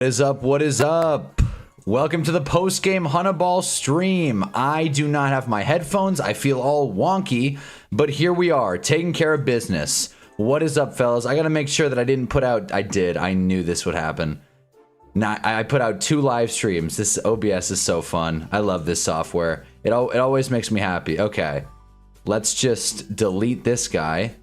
What is up? What is up? Welcome to the post-game Hunnaball stream. I do not have my headphones. I feel all wonky, but here we are, taking care of business. What is up, fellas? I gotta make sure that I didn't put out... I did. I knew this would happen. Now, I put out 2 live streams. This OBS is so fun. I love this software. It always makes me happy. Okay. Let's just delete this guy.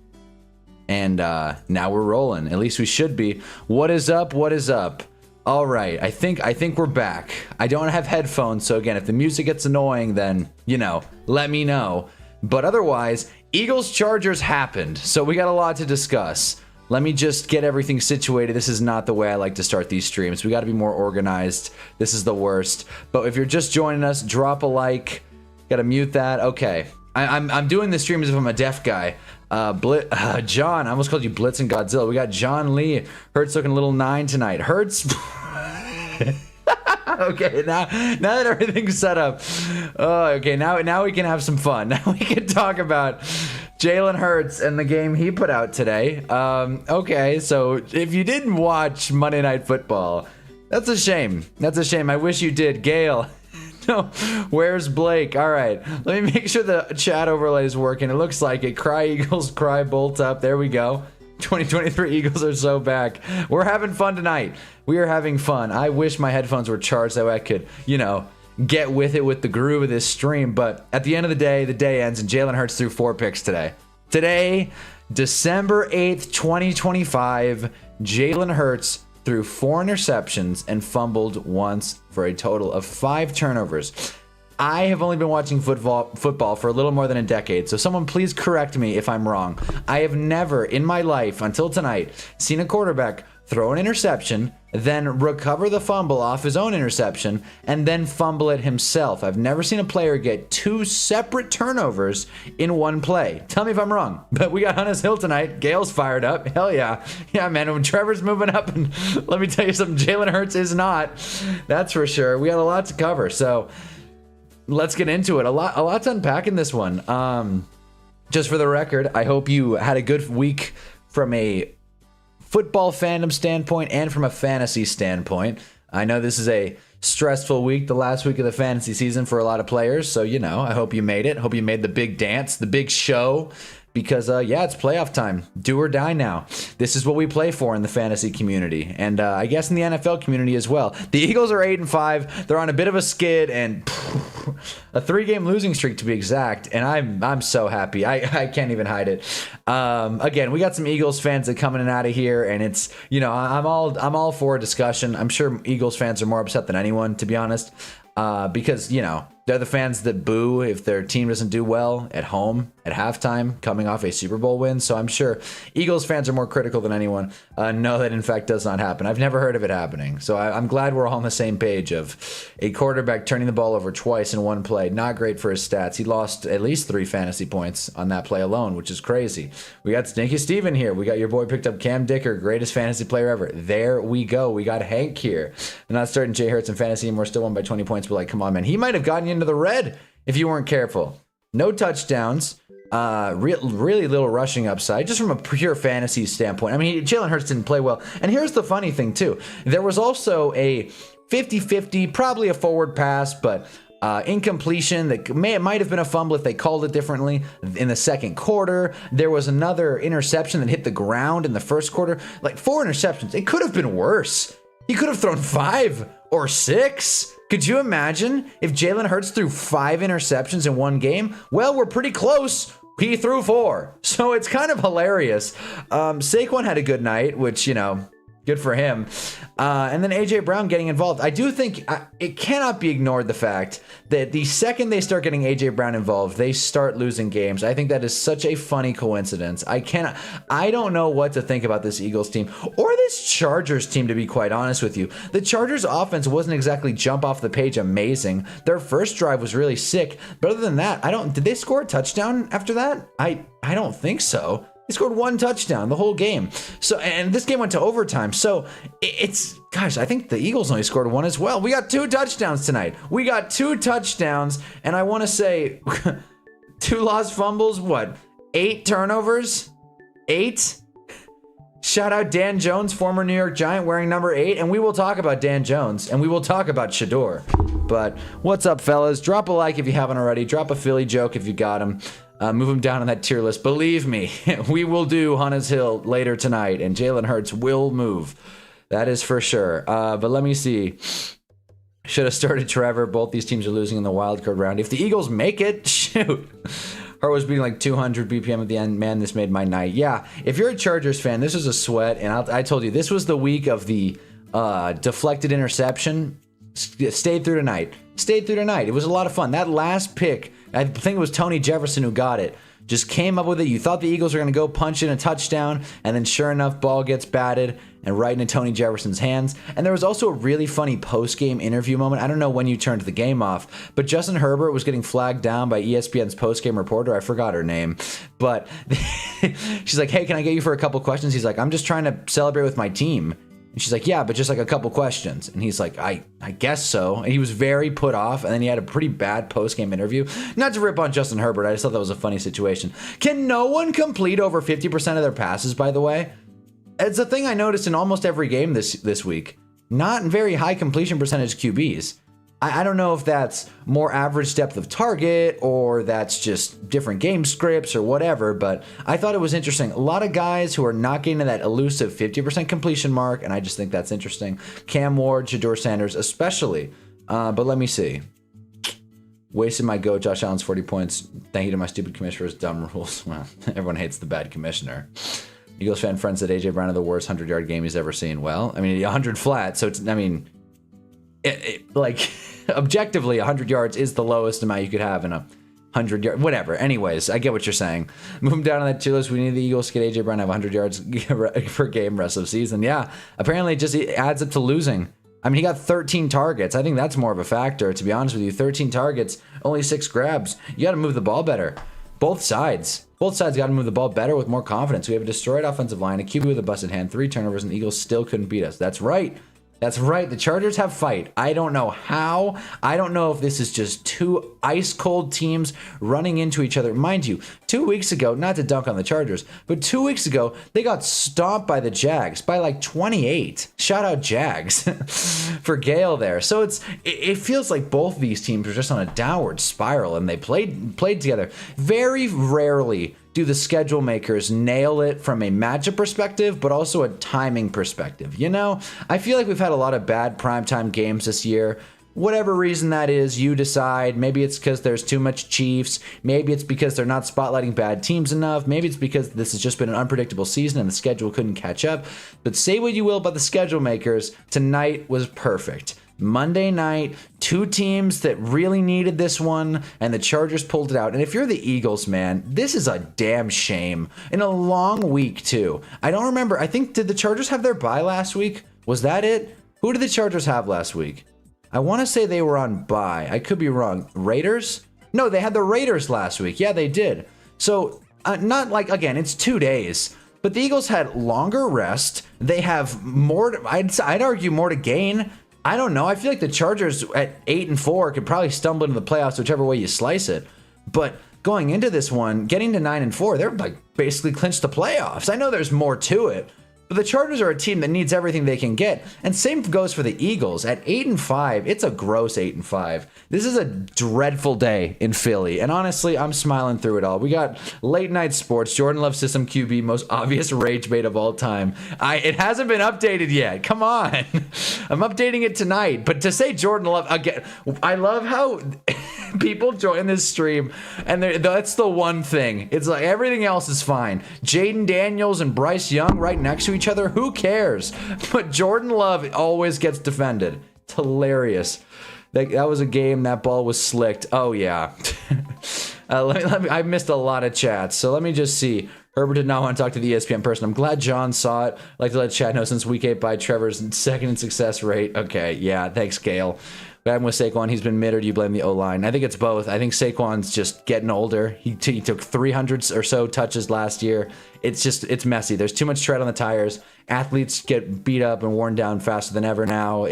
And now we're rolling. At least we should be. What is up? What is up? All right, I think we're back. I don't have headphones, so again, if the music gets annoying, then, you know, let me know. But otherwise, Eagles-Chargers happened, so we got a lot to discuss. Let me just get everything situated. This is not the way I like to start these streams. We got to be more organized. This is the worst. But if you're just joining us, drop a like. Got to mute that. Okay. I'm doing this stream as if I'm a deaf guy. John, I almost called you Blitz and Godzilla. We got John Lee. Hertz looking a little 9 tonight. Hertz. Okay, now that everything's set up. Okay, now we can have some fun. Now we can talk about Jalen Hurts and the game he put out today. Okay, so if you didn't watch Monday Night Football, that's a shame. That's a shame. I wish you did. Gail. No, where's Blake? All right, let me make sure the chat overlay is working. It looks like it. Cry Eagles, cry bolt up. There we go. 2023 Eagles are so back. We're having fun tonight. We are having fun. I wish my headphones were charged so I could, you know, get with it with the groove of this stream. But at the end of the day ends and Jalen Hurts threw 4 picks today. Today, December 8th, 2025, Jalen Hurts threw 4 interceptions and fumbled once for a total of 5 turnovers. I have only been watching football for a little more than a decade, so someone please correct me if I'm wrong. I have never in my life until tonight seen a quarterback throw an interception, then recover the fumble off his own interception, and then fumble it himself. I've never seen a player get 2 separate turnovers in one play. Tell me if I'm wrong. But we got Hunter's Hill tonight. Gail's fired up. Hell yeah. Yeah, man. When Trevor's moving up, and let me tell you something, Jalen Hurts is not. That's for sure. We got a lot to cover, so let's get into it. A lot to unpack in this one. Just for the record, I hope you had a good week from a football fandom standpoint and from a fantasy standpoint. I know this is a stressful week, the last week of the fantasy season for a lot of players. So, you know, I hope you made it. Hope you made the big dance, the big show. Because, yeah, it's playoff time. Do or die now. This is what we play for in the fantasy community. And I guess in the NFL community as well. The Eagles are 8-5. They're on a bit of a skid and a 3-game losing streak to be exact. And I'm so happy. I can't even hide it. Again, we got some Eagles fans that coming in out of here. And it's, you know, I'm all for a discussion. I'm sure Eagles fans are more upset than anyone, to be honest. Because, you know, they're the fans that boo if their team doesn't do well at home at halftime coming off a Super Bowl win. So I'm sure Eagles fans are more critical than anyone. No, that in fact does not happen. I've never heard of it happening. So I'm glad we're all on the same page of a quarterback turning the ball over twice in one play. Not great for his stats. He lost at least 3 fantasy points on that play alone, which is crazy. We got Stinky Steven here. We got your boy picked up Cam Dicker, greatest fantasy player ever. There we go. We got Hank here. I'm not starting Jay Hurts in fantasy and we're still won by 20 points, but like, come on, man. He might have gotten you into the red if you weren't careful. No touchdowns. Really little rushing upside, just from a pure fantasy standpoint. I mean, Jalen Hurts didn't play well. And here's the funny thing, too. There was also a 50-50, probably a forward pass, but incompletion that might have been a fumble if they called it differently in the second quarter. There was another interception that hit the ground in the first quarter. Like 4 interceptions. It could have been worse. He could have thrown 5 or 6. Could you imagine if Jalen Hurts threw 5 interceptions in one game? Well, we're pretty close. He threw 4. So it's kind of hilarious. Saquon had a good night, which, you know, good for him. And then A.J. Brown getting involved. I do think it cannot be ignored, the fact that the second they start getting A.J. Brown involved, they start losing games. I think that is such a funny coincidence. I don't know what to think about this Eagles team or this Chargers team, to be quite honest with you. The Chargers offense wasn't exactly jump off the page amazing. Their first drive was really sick. But other than that, did they score a touchdown after that? I don't think so. He scored 1 touchdown the whole game. So, and this game went to overtime. So gosh, I think the Eagles only scored 1 as well. We got 2 touchdowns tonight. We got 2 touchdowns. And I want to say 2 lost fumbles. What? 8 turnovers? 8? Shout out Dan Jones, former New York Giant, wearing number 8. And we will talk about Dan Jones, and we will talk about Shador. But what's up, fellas? Drop a like if you haven't already. Drop a Philly joke if you got him. Move him down on that tier list. Believe me, we will do Hunnah's Hill later tonight, and Jalen Hurts will move. That is for sure. But let me see. Should have started Trevor. Both these teams are losing in the wild card round. If the Eagles make it, shoot. Hart was beating like 200 BPM at the end. Man, this made my night. Yeah, if you're a Chargers fan, this was a sweat. And I told you, this was the week of the deflected interception. Stayed through tonight. Stayed through tonight. It was a lot of fun. That last pick, I think it was Tony Jefferson who got it. Just came up with it. You thought the Eagles were going to go punch in a touchdown, and then sure enough, ball gets batted and right into Tony Jefferson's hands. And there was also a really funny post-game interview moment. I don't know when you turned the game off, but Justin Herbert was getting flagged down by ESPN's post-game reporter. I forgot her name, but she's like, hey, can I get you for a couple questions? He's like, I'm just trying to celebrate with my team. And she's like, yeah, but just like a couple questions. And he's like, I guess so. And he was very put off. And then he had a pretty bad post-game interview. Not to rip on Justin Herbert. I just thought that was a funny situation. Can no one complete over 50% of their passes, by the way? It's a thing I noticed in almost every game this week. Not very high completion percentage QBs. I don't know if that's more average depth of target or that's just different game scripts or whatever, but I thought it was interesting. A lot of guys who are not getting to that elusive 50% completion mark, and I just think that's interesting. Cam Ward, Shador Sanders especially. But let me see. Wasted my goat, Josh Allen's 40 points. Thank you to my stupid commissioner for his dumb rules. Well, everyone hates the bad commissioner. Eagles fan friend said AJ Brown had the worst 100-yard game he's ever seen. Well, I mean, 100 flat, so it's, I mean... like objectively 100 yards is the lowest amount you could have in a 100-yard whatever. Anyways, I get what you're saying. Move him down on that tier list. We need the Eagles to get AJ Brown to have 100 yards per game rest of season. Yeah, apparently it just adds up to losing. I mean, he got 13 targets. I think that's more of a factor, to be honest with you. 13 targets, only 6 grabs. You got to move the ball better. Both sides got to move the ball better with more confidence. We have a destroyed offensive line, a QB with a busted hand, 3 turnovers, and the Eagles still couldn't beat us. That's right. That's right. The Chargers have fight. I don't know how. I don't know if this is just two ice cold teams running into each other. Mind you, 2 weeks ago, not to dunk on the Chargers, but 2 weeks ago, they got stomped by the Jags by like 28. Shout out Jags for Gale there. So it feels like both these teams are just on a downward spiral, and they played together. Very rarely do the schedule makers nail it from a matchup perspective, but also a timing perspective? You know, I feel like we've had a lot of bad primetime games this year. Whatever reason that is, you decide. Maybe it's because there's too much Chiefs. Maybe it's because they're not spotlighting bad teams enough. Maybe it's because this has just been an unpredictable season and the schedule couldn't catch up. But say what you will about the schedule makers, tonight was perfect. Monday night, 2 teams that really needed this one, and the Chargers pulled it out. And if you're the Eagles, man, this is a damn shame. In a long week, too. I don't remember. I think, did the Chargers have their bye last week? Was that it? Who did the Chargers have last week? I want to say they were on bye. I could be wrong. Raiders? No, they had the Raiders last week. Yeah, they did. So, not like, again, it's 2 days. But the Eagles had longer rest. They have more, I'd argue more to gain. I don't know. I feel like the Chargers at 8-4 could probably stumble into the playoffs, whichever way you slice it. But going into this one, getting to 9-4, they're like basically clinched the playoffs. I know there's more to it, but the Chargers are a team that needs everything they can get. And same goes for the Eagles. At 8-5, it's a gross 8-5. This is a dreadful day in Philly. And honestly, I'm smiling through it all. We got late night sports. Jordan Love System QB, most obvious rage bait of all time. It hasn't been updated yet. Come on. I'm updating it tonight. But to say Jordan Love, again, I love how people join this stream and that's the one thing. It's like everything else is fine. Jaden Daniels and Bryce Young right next to each other. Who cares? But Jordan Love always gets defended. It's hilarious. That was a game. That ball was slicked. Oh, yeah. I missed a lot of chats, so let me just see. Herbert did not want to talk to the ESPN person. I'm glad John saw it. I'd like to let chat know since week 8 by Trevor's second in success rate. Okay, yeah, thanks, Gale. What happened with Saquon? He's been mid, or do you blame the O-line? I think it's both. I think Saquon's just getting older. He took 300 or so touches last year. It's messy. There's too much tread on the tires. Athletes get beat up and worn down faster than ever now.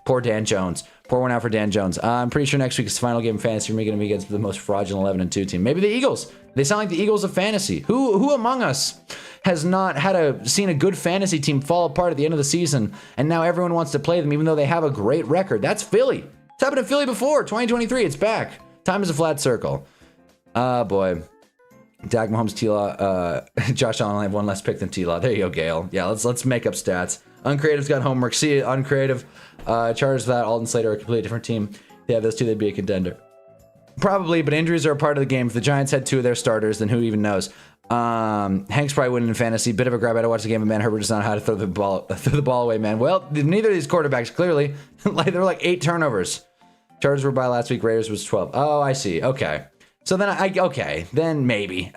Poor Dan Jones. Pour one out for Dan Jones. I'm pretty sure next week is the final game of fantasy. We're going to be against the most fraudulent 11-2 team. Maybe the Eagles. They sound like the Eagles of fantasy. Who among us has not seen a good fantasy team fall apart at the end of the season, and now everyone wants to play them even though they have a great record. That's Philly. It's happened to Philly before. 2023, it's back. Time is a flat circle. Boy. Dak, Mahomes, T-Law, Josh Allen only have one less pick than T-Law. There you go, Gale. Yeah, let's make up stats. Uncreative's got homework. See it, Uncreative. Chargers for that. Alden Slater are a completely different team. Yeah, those two, they'd be a contender. Probably, but injuries are a part of the game. If the Giants had two of their starters, then who even knows? Hank's probably winning in fantasy. Bit of a grab. I had to watch the game, but man, Herbert does not know how to throw the ball away, man. Well, neither of these quarterbacks, clearly. There were like 8 turnovers. Chargers were by last week. Raiders was 12. Oh, I see. Okay. So then then maybe.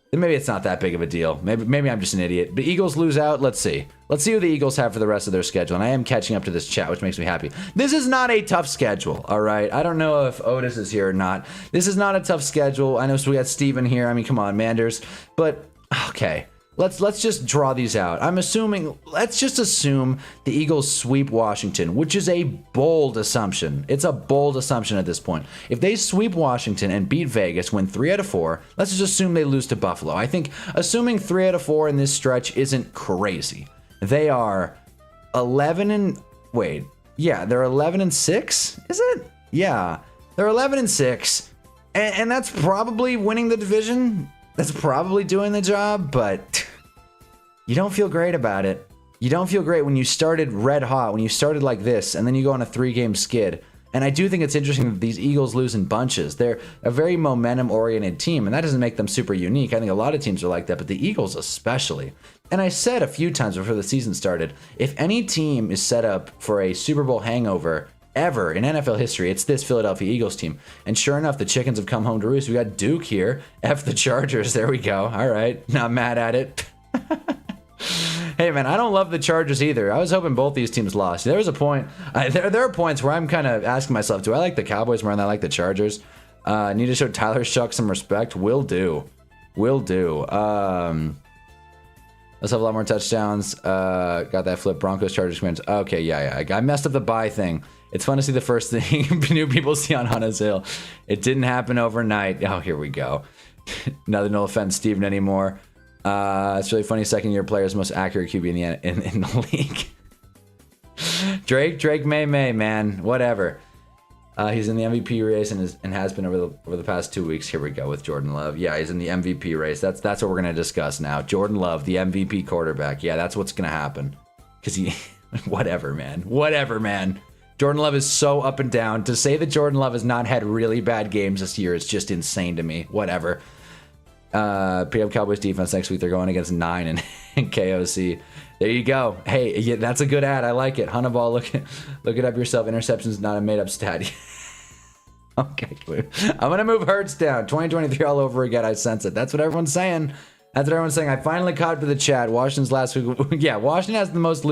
Then maybe it's not that big of a deal. Maybe I'm just an idiot. But Eagles lose out. Let's see. Let's see who the Eagles have for the rest of their schedule. And I am catching up to this chat, which makes me happy. This is not a tough schedule, all right? I don't know if Otis is here or not. This is not a tough schedule. I know we got Steven here. I mean, come on, Manders. But, okay. Let's just draw these out. Let's just assume the Eagles sweep Washington, which is a bold assumption. It's a bold assumption at this point. If they sweep Washington and beat Vegas, win 3 out of 4, let's just assume they lose to Buffalo. I think assuming 3 out of 4 in this stretch isn't crazy. They are 11 and... Wait. Yeah, they're 11 and 6? Is it? Yeah. They're 11 and 6. And that's probably winning the division. That's probably doing the job, but you don't feel great about it. You don't feel great when you started red hot, when you started like this, and then you go on a 3-game skid. And I do think it's interesting that these Eagles lose in bunches. They're a very momentum-oriented team, and that doesn't make them super unique. I think a lot of teams are like that, but the Eagles especially. And I said a few times before the season started, if any team is set up for a Super Bowl hangover ever in NFL history, it's this Philadelphia Eagles team. And sure enough, the chickens have come home to roost. We got Duke here. F the Chargers. There we go. All right. Not mad at it. Hey, man, I don't love the Chargers either. I was hoping both these teams lost. There was a point. There are points where I'm kind of asking myself, do I like the Cowboys more than I like the Chargers? Need to show Tyler Shuck some respect? Will do. Will do. Let's have a lot more touchdowns. Got that flip. Broncos, Chargers, Commanders. Okay, yeah. I messed up the bye thing. It's fun to see the first thing new people see on Hunna's Hill. It didn't happen overnight. Oh, here we go. No offense, Steven, anymore. It's really funny. Second-year players, most accurate QB in the league. Drake May, man. Whatever. He's in the MVP race and has been over the past 2 weeks. Here we go with Jordan Love. Yeah, he's in the MVP race. That's what we're gonna discuss now. Jordan Love, the MVP quarterback. Yeah, that's what's gonna happen. Cause whatever, man. Jordan Love is so up and down. To say that Jordan Love has not had really bad games this year is just insane to me. Whatever. PF Cowboys defense next week. They're going against 9 and KOC. There you go. Hey, yeah, that's a good ad. I like it. Hunnaball, look it up yourself. Interceptions is not a made up stat. Okay, I'm gonna move Hurts down. 2023 all over again. I sense it. That's what everyone's saying. I finally caught up to the chat. Washington's last week. Yeah, Washington has the most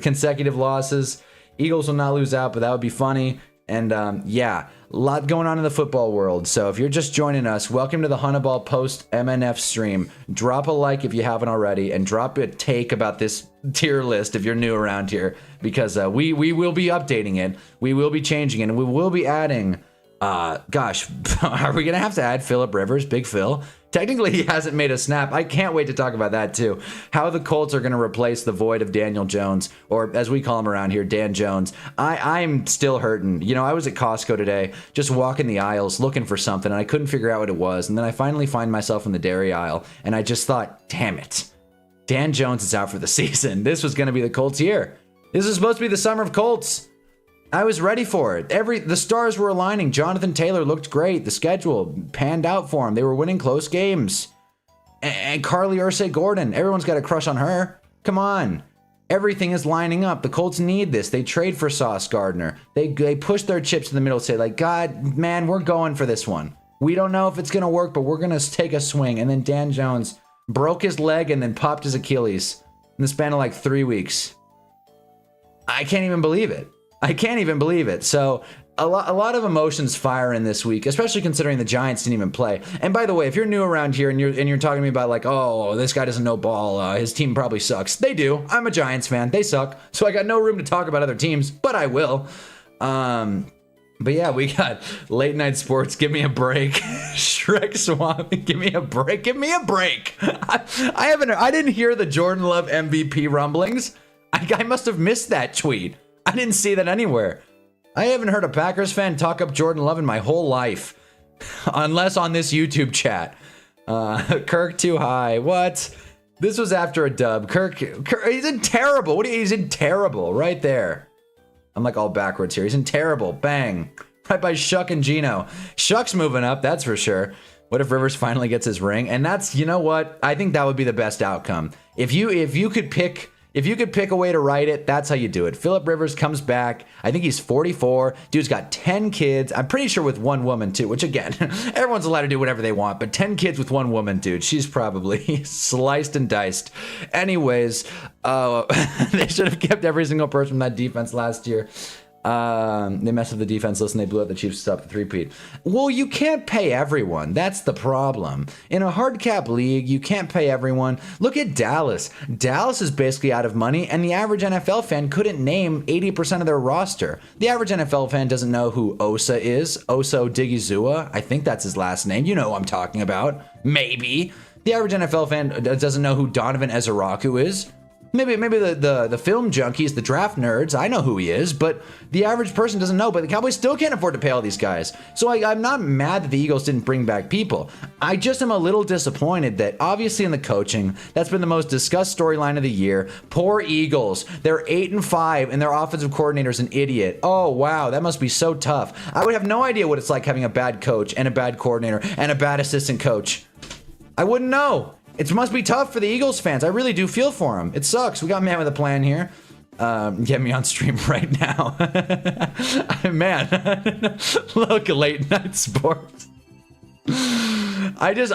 consecutive losses. Eagles will not lose out, but that would be funny. And yeah, a lot going on in the football world. So if you're just joining us, welcome to the Hunnaball post MNF stream. Drop a like if you haven't already, and drop a take about this tier list if you're new around here, because we will be updating it. We will be changing it, and we will be adding. Gosh, are we gonna have to add Phillip Rivers, Big Phil? Technically, he hasn't made a snap. I can't wait to talk about that too. How the Colts are going to replace the void of Daniel Jones, or as we call him around here, Dan Jones. I'm still hurting. You know, I was at Costco today, just walking the aisles looking for something, and I couldn't figure out what it was. And then I finally find myself in the dairy aisle, and I just thought, damn it, Dan Jones is out for the season. This was going to be the Colts year. This was supposed to be the summer of Colts. I was ready for it. The stars were aligning. Jonathan Taylor looked great. The schedule panned out for him. They were winning close games. And Carly Ursay-Gordon, everyone's got a crush on her. Come on. Everything is lining up. The Colts need this. They trade for Sauce Gardner. They push their chips to the middle, say like, God, man, we're going for this one. We don't know if it's going to work, but we're going to take a swing. And then Dan Jones broke his leg and then popped his Achilles in the span of like 3 weeks. I can't even believe it. So a lot of emotions firing this week, especially considering the Giants didn't even play. And by the way, if you're new around here and you're talking to me about like, oh, this guy doesn't know ball, his team probably sucks. They do. I'm a Giants fan. They suck. So I got no room to talk about other teams, but I will. But yeah, we got late night sports. Give me a break. Shrek Swami. Give me a break. Give me a break. I didn't hear the Jordan Love MVP rumblings. I must have missed that tweet. I didn't see that anywhere. I haven't heard a Packers fan talk up Jordan Love in my whole life. Unless on this YouTube chat. Kirk too high. What? This was after a dub. Kirk he's in terrible. He's in terrible right there. I'm like all backwards here. He's in terrible. Bang. Right by Shuck and Gino. Shuck's moving up, that's for sure. What if Rivers finally gets his ring? And that's, you know what? I think that would be the best outcome. If you could pick a way to write it, that's how you do it. Phillip Rivers comes back. I think he's 44. Dude's got 10 kids. I'm pretty sure with one woman too, which again, everyone's allowed to do whatever they want, but 10 kids with one woman, dude, she's probably sliced and diced. Anyways, they should have kept every single person from that defense last year. They messed up the defense. Listen, they blew out the Chiefs up the three-peat. Well, you can't pay everyone. That's the problem. In a hard cap league, you can't pay everyone. Look at Dallas. Dallas is basically out of money, and the average NFL fan couldn't name 80% of their roster. The average NFL fan doesn't know who Osa is. Osa Odigizua. I think that's his last name. You know who I'm talking about. Maybe. The average NFL fan doesn't know who Donovan Ezeraku is. Maybe the film junkies, the draft nerds, I know who he is, but the average person doesn't know. But the Cowboys still can't afford to pay all these guys. So I'm not mad that the Eagles didn't bring back people. I just am a little disappointed that obviously in the coaching, that's been the most discussed storyline of the year. Poor Eagles. They're 8-5 and their offensive coordinator's an idiot. Oh, wow, that must be so tough. I would have no idea what it's like having a bad coach and a bad coordinator and a bad assistant coach. I wouldn't know. It must be tough for the Eagles fans. I really do feel for them. It sucks. We got man with a plan here. Get me on stream right now. Man, look, late night sports. Please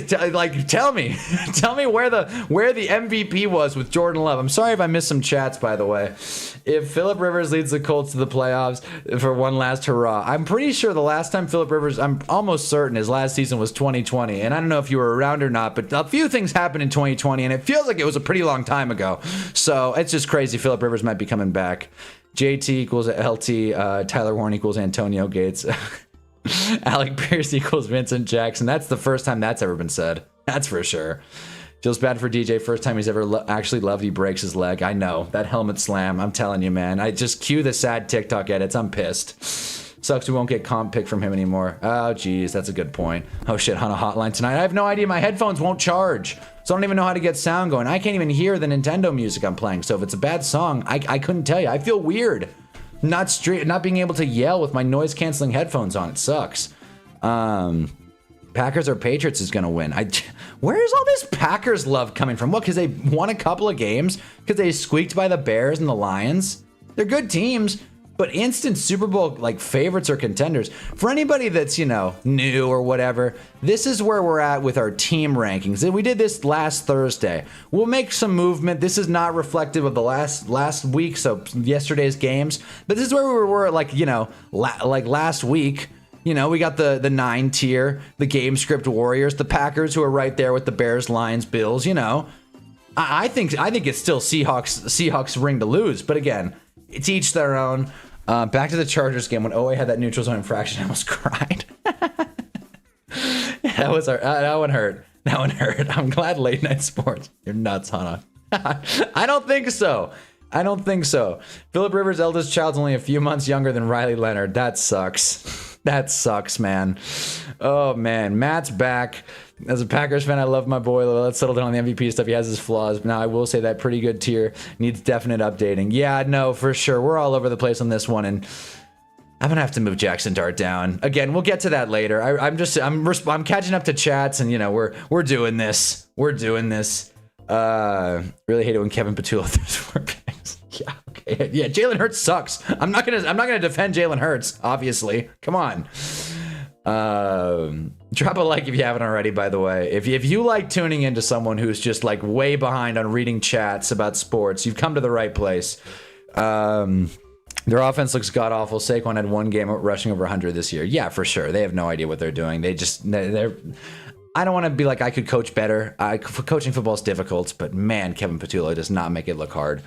tell me where the MVP was with Jordan Love. I'm sorry if I missed some chats, by the way. If Phillip Rivers leads the Colts to the playoffs for one last hurrah, I'm pretty sure the last time Phillip Rivers, I'm almost certain his last season was 2020, and I don't know if you were around or not, but a few things happened in 2020, and it feels like it was a pretty long time ago. So it's just crazy. Phillip Rivers might be coming back. JT equals LT. Tyler Warren equals Antonio Gates. Alec Pierce equals Vincent Jackson. That's the first time that's ever been said. That's for sure. Feels bad for DJ. First time he's ever actually loved. He breaks his leg. I know. That helmet slam. I'm telling you, man. I just cue the sad TikTok edits. I'm pissed. Sucks we won't get comp pick from him anymore. Oh, geez. That's a good point. Oh, shit. On a hotline tonight. I have no idea. My headphones won't charge. So I don't even know how to get sound going. I can't even hear the Nintendo music I'm playing. So if it's a bad song, I couldn't tell you. I feel weird. Not being able to yell with my noise canceling headphones on. It sucks. Packers or Patriots is gonna win. Where's all this Packers love coming from? What? Because they won a couple of games? Because they squeaked by the Bears and the Lions? They're good teams, but instant Super Bowl favorites or contenders. For anybody that's new or whatever, this is where we're at with our team rankings. We did this last Thursday. We'll make some movement. This is not reflective of the last week, so yesterday's games. But this is where we were last week. We got the 9 tier, the game script Warriors, the Packers who are right there with the Bears, Lions, Bills. I think it's still Seahawks ring to lose. But again, it's each their own. Back to the Chargers game when OA had that neutral zone infraction. I almost cried. That one hurt. That one hurt. I'm glad late night sports. You're nuts, Hannah. I don't think so. Phillip Rivers' eldest child's only a few months younger than Riley Leonard. That sucks. That sucks, man. Oh, man. Matt's back. As a Packers fan, I love my boy. Let's settle down on the MVP stuff. He has his flaws. Now, I will say that pretty good tier needs definite updating. Yeah, no, for sure. We're all over the place on this one, and I'm gonna have to move Jackson Dart down. Again, we'll get to that later. I'm catching up to chats, and we're doing this. Really hate it when Kevin Petula throws 4 picks. Yeah, okay. Yeah, Jalen Hurts sucks. I'm not gonna defend Jalen Hurts, obviously. Come on. Drop a like if you haven't already, by the way. If you like tuning into someone who's just way behind on reading chats about sports, you've come to the right place. Their offense looks god-awful. Saquon had 1 game rushing over 100 this year. Yeah, for sure. They have no idea what they're doing. They're I don't want to be like I could coach better. Coaching football is difficult, but man, Kevin Petula does not make it look hard.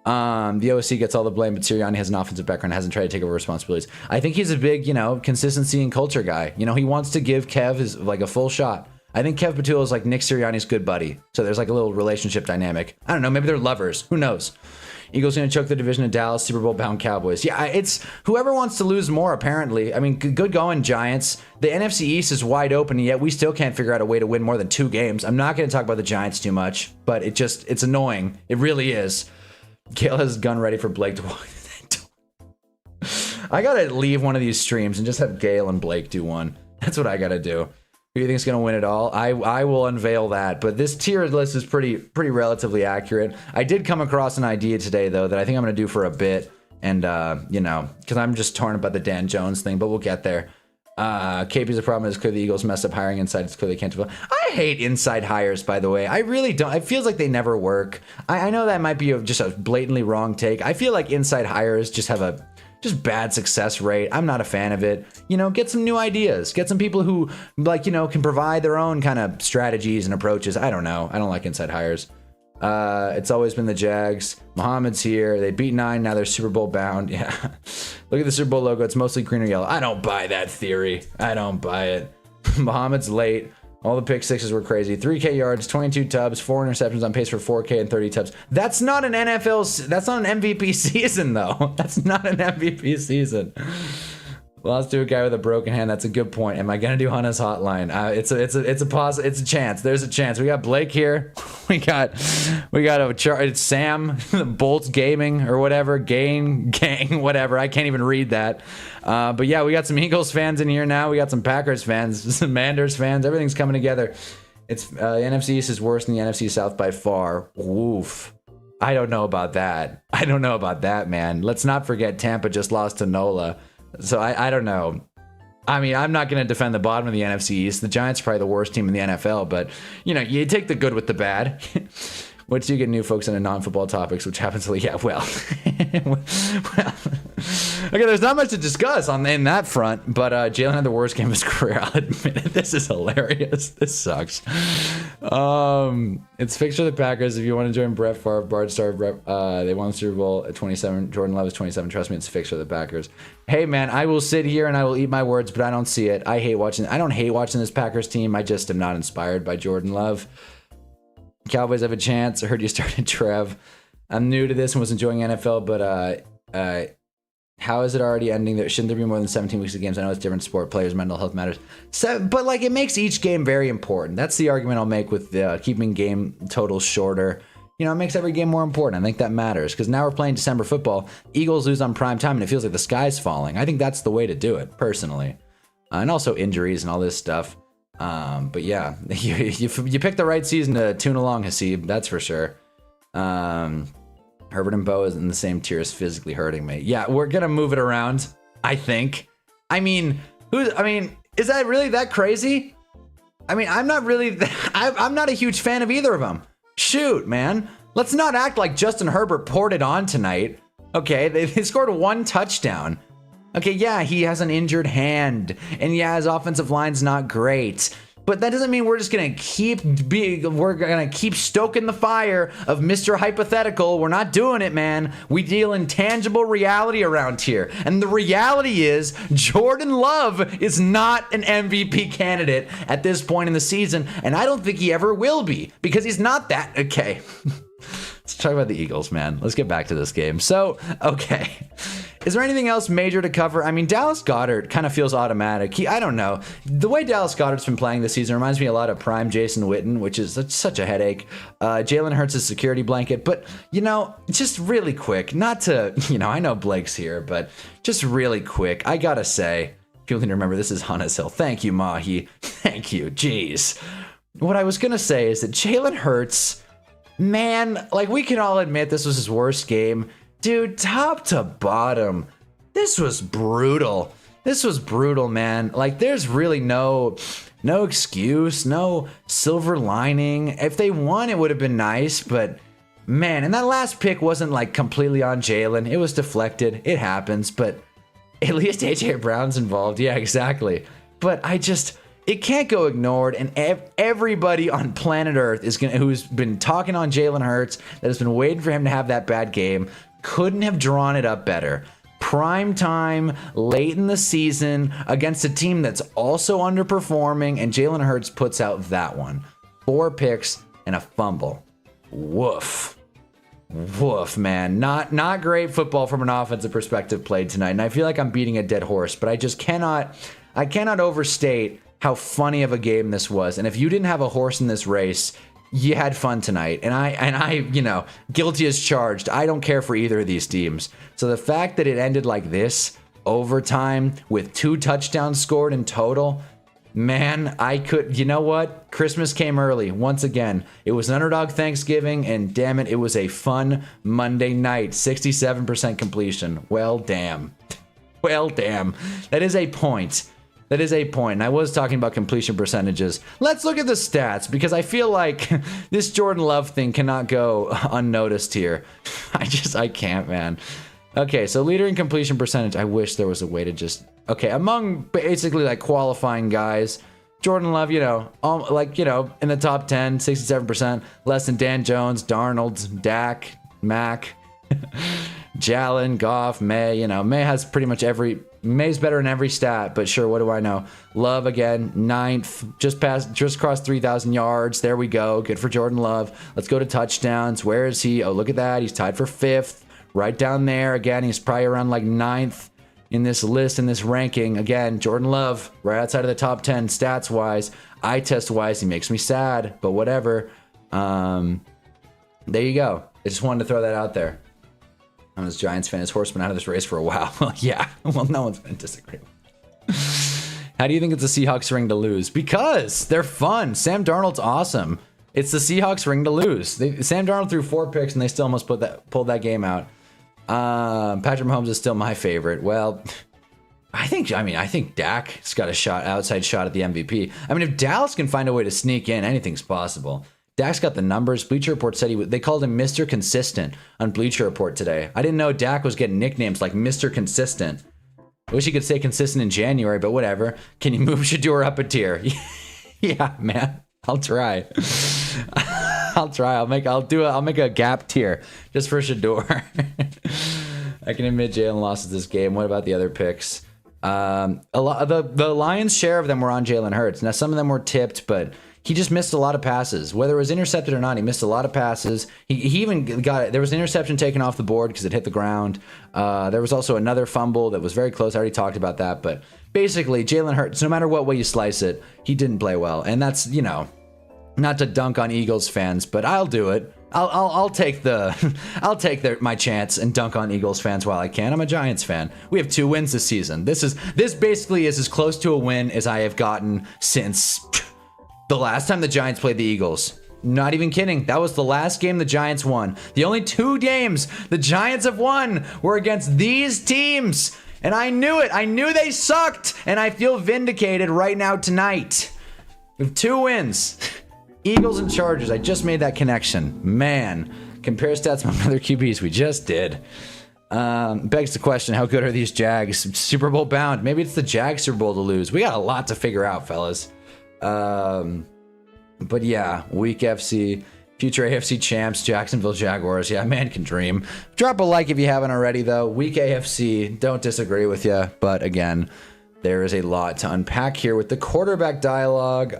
The OC gets all the blame, but Sirianni has an offensive background, hasn't tried to take over responsibilities. I think he's a big, consistency and culture guy. He wants to give Kev his like a full shot. I think Kev Patul is like Nick Sirianni's good buddy. So there's like a little relationship dynamic. I don't know. Maybe they're lovers. Who knows? Eagles going to choke the division of Dallas, Super Bowl bound Cowboys. Yeah, it's whoever wants to lose more, apparently. I mean, good going, Giants. The NFC East is wide open, and yet we still can't figure out a way to win more than 2 games. I'm not going to talk about the Giants too much, but it's annoying. It really is. Gale has his gun ready for Blake to walk. I got to leave one of these streams and just have Gale and Blake do one. That's what I got to do. Who do you think is going to win it all? I will unveil that. But this tier list is pretty relatively accurate. I did come across an idea today, though, that I think I'm going to do for a bit. And, because I'm just torn about the Dan Jones thing, but we'll get there. KP's a problem. It's clear the Eagles messed up hiring inside. It's clear they can't do it. I hate inside hires, by the way. I really don't. It feels like they never work. I know that might be just a blatantly wrong take. I feel like inside hires just have a bad success rate. I'm not a fan of it. Get some new ideas. Get some people who can provide their own kind of strategies and approaches. I don't know. I don't like inside hires. It's always been the Jags. Muhammad's here. They beat 9. Now they're Super Bowl bound. Yeah. Look at the Super Bowl logo. It's mostly green or yellow. I don't buy that theory. I don't buy it. Muhammad's late. All the pick sixes were crazy. 3K yards, 22 tubs, 4 interceptions on pace for 4K and 30 tubs. That's not an that's not an MVP season, though. That's not an MVP season. Lost to a guy with a broken hand. That's a good point. Am I gonna do Hunna's hotline? It's a chance. There's a chance. We got Blake here. We got it's Sam Bolts Gaming or whatever. Gang whatever. I can't even read that. But yeah, we got some Eagles fans in here now. We got some Packers fans, some Manders fans. Everything's coming together. It's the NFC East is worse than the NFC South by far. Oof. I don't know about that. Man. Let's not forget Tampa just lost to NOLA. So I don't know. I mean, I'm not going to defend the bottom of the NFC East. The Giants are probably the worst team in the NFL, but you take the good with the bad. Once you get new folks into non-football topics, which happens to, well, okay, there's not much to discuss in that front, but Jalen had the worst game of his career. I'll admit it. This is hilarious. This sucks. It's fixture the Packers. If you want to join Brett Favre, Bart Starr, they won the Super Bowl at 27. Jordan Love is 27. Trust me, it's fixture the Packers. Hey man, I will sit here and I will eat my words, but I don't see it. I don't hate watching this Packers team. I just am not inspired by Jordan Love. Cowboys have a chance. I heard you started Trev. I'm new to this and was enjoying NFL, but how is it already ending? Shouldn't there be more than 17 weeks of games? I know it's a different sport. Players' mental health matters. But it makes each game very important. That's the argument I'll make with keeping game totals shorter. It makes every game more important. I think that matters because now we're playing December football. Eagles lose on prime time and it feels like the sky's falling. I think that's the way to do it, personally. And also injuries and all this stuff. But yeah, you picked the right season to tune along, Hasib. That's for sure. Herbert and Bo is in the same tier as physically hurting me. Yeah, we're gonna move it around. I think. I mean, is that really that crazy? I mean, I'm not really. I'm not a huge fan of either of them. Shoot, man. Let's not act like Justin Herbert poured it on tonight. Okay, they scored 1 touchdown. Okay, yeah, he has an injured hand, and yeah, his offensive line's not great. But that doesn't mean we're just gonna keep stoking the fire of Mr. Hypothetical. We're not doing it, man. We deal in tangible reality around here. And the reality is Jordan Love is not an MVP candidate at this point in the season, and I don't think he ever will be, because he's not that. Okay. Let's talk about the Eagles, man. Let's get back to this game. So, okay. Is there anything else major to cover? I mean, Dallas Goedert kind of feels automatic. I don't know. The way Dallas Goedert's been playing this season reminds me a lot of prime Jason Witten, which is such a headache. Jalen Hurts' security blanket. But, just really quick, not to, I know Blake's here, but just really quick, I gotta say, people need to remember this is Hunna's Hill. Thank you, Mahi. Thank you. Jeez. What I was gonna say is that Jalen Hurts, man, we can all admit this was his worst game. Dude, top to bottom, this was brutal. This was brutal, man. There's really no excuse, no silver lining. If they won, it would have been nice, but man, and that last pick wasn't completely on Jalen. It was deflected. It happens, but at least AJ Brown's involved. Yeah, exactly. But it can't go ignored, and everybody on planet Earth is gonna, who's been talking on Jalen Hurts, that has been waiting for him to have that bad game, couldn't have drawn it up better. Prime time, late in the season, against a team that's also underperforming, and Jalen Hurts puts out that one. 4 picks and a fumble. Woof. Woof, man. Not great football from an offensive perspective played tonight, and I feel like I'm beating a dead horse, but I just cannot overstate how funny of a game this was. And if you didn't have a horse in this race, you had fun tonight. And I, you know, guilty as charged. I don't care for either of these teams. So the fact that it ended like this, overtime, with 2 touchdowns scored in total, man, you know what? Christmas came early once again. It was an underdog Thanksgiving, and damn it was a fun Monday night. 67% completion. Well, damn. Well, damn. That is a point. That is a point. And I was talking about completion percentages. Let's look at the stats, because I feel like this Jordan Love thing cannot go unnoticed here. I can't, man. Okay, so leader in completion percentage. I wish there was a way to just... Okay, among basically like qualifying guys, Jordan Love, you know, in the top 10, 67%, less than Dan Jones, Darnold, Dak, Mac, Jalen, Goff, May. You know, May has pretty much May's better in every stat, but sure, what do I know? Love again, 9th, just crossed 3,000 yards. There we go. Good for Jordan Love. Let's go to touchdowns. Where is he? Oh, look at that. He's tied for 5th, right down there. Again, he's probably around like 9th in this list, in this ranking. Again, Jordan Love, right outside of the top 10 stats wise. Eye test wise, he makes me sad, but whatever. There you go. I just wanted to throw that out there. I'm a Giants fan. His horse been out of this race for a while. Yeah. Well, no one's going to disagree. How do you think it's the Seahawks ring to lose? Because they're fun. Sam Darnold's awesome. It's the Seahawks ring to lose. Sam Darnold threw 4 picks and they still almost pulled that game out. Patrick Mahomes is still my favorite. Well, I think Dak's got a outside shot at the MVP. I mean, if Dallas can find a way to sneak in, anything's possible. Dak's got the numbers. Bleacher Report said they called him Mr. Consistent on Bleacher Report today. I didn't know Dak was getting nicknames like Mr. Consistent. I wish he could say consistent in January, but whatever. Can you move Shador up a tier? Yeah, man. I'll try. I'll try. I'll make a gap tier just for Shador. I can admit Jalen lost this game. What about the other picks? The Lions' share of them were on Jalen Hurts. Now some of them were tipped, but he just missed a lot of passes. Whether it was intercepted or not, he missed a lot of passes. He even there was an interception taken off the board because it hit the ground. There was also another fumble that was very close. I already talked about that. But basically, Jalen Hurts, no matter what way you slice it, he didn't play well. And that's, you know, not to dunk on Eagles fans, but I'll do it. I'll take my chance and dunk on Eagles fans while I can. I'm a Giants fan. We have 2 wins this season. This basically is as close to a win as I have gotten since the last time the Giants played the Eagles. Not even kidding. That was the last game the Giants won. The only 2 games the Giants have won were against these teams. And I knew it. I knew they sucked. And I feel vindicated right now tonight. We have 2 wins. Eagles and Chargers. I just made that connection. Man. Compare stats among other QBs. We just did. Begs the question, how good are these Jags? Super Bowl bound. Maybe it's the Jags Super Bowl to lose. We got a lot to figure out, fellas. But yeah, weak FC, future AFC champs, Jacksonville Jaguars. Yeah, man can dream. Drop a like if you haven't already, though. Weak AFC, don't disagree with you. But again, there is a lot to unpack here with the quarterback dialogue.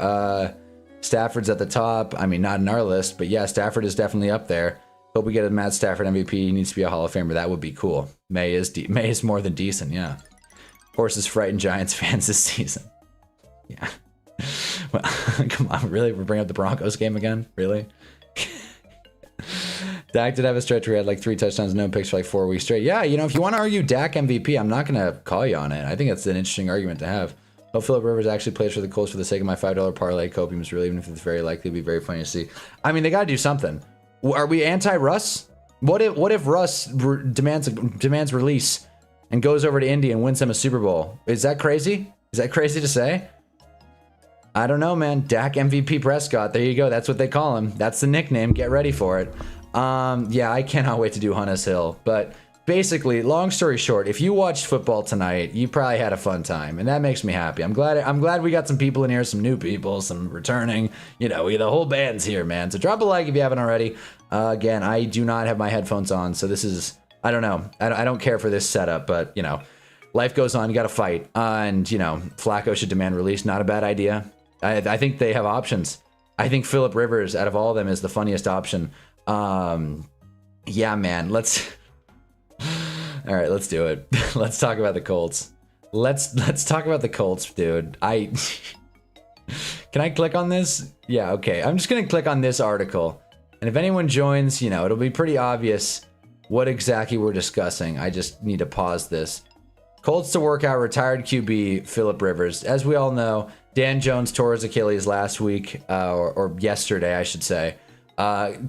Stafford's at the top. I mean, not in our list, but yeah, Stafford is definitely up there. Hope we get a Matt Stafford MVP. He needs to be a Hall of Famer. That would be cool. May is more than decent, yeah. Horses frighten Giants fans this season. Yeah. Well, come on, really? We're bringing up the Broncos game again? Really? Dak did have a stretch where he had like 3 touchdowns, no picks for like 4 weeks straight. Yeah, you know, if you want to argue Dak MVP, I'm not going to call you on it. I think that's an interesting argument to have. Hope Phillip Rivers actually plays for the Colts for the sake of my $5 parlay. Copium is real, even if it's very likely to be very funny to see. I mean, they got to do something. Are we anti-Russ? What if Russ demands release and goes over to Indy and wins them a Super Bowl? Is that crazy? Is that crazy to say? I don't know, man. Dak MVP Prescott. There you go. That's what they call him. That's the nickname. Get ready for it. Yeah, I cannot wait to do Hunna's Hill. But basically, long story short, if you watched football tonight, you probably had a fun time, and that makes me happy. I'm glad we got some people in here, some new people, some returning. You know, the whole band's here, man. So drop a like if you haven't already. Again, I do not have my headphones on, so this is, I don't know. I don't care for this setup, but, you know, life goes on. You got to fight. And, you know, Flacco should demand release. Not a bad idea. I think they have options. I think Phillip Rivers, out of all of them, is the funniest option. Yeah, man. All right, let's do it. Let's talk about the Colts. Let's talk about the Colts, dude. Can I click on this? Yeah, okay. I'm just gonna click on this article. And if anyone joins, you know, it'll be pretty obvious what exactly we're discussing. I just need to pause this. Colts to work out retired QB Phillip Rivers. As we all know, Dan Jones tore his Achilles last week, or yesterday, I should say.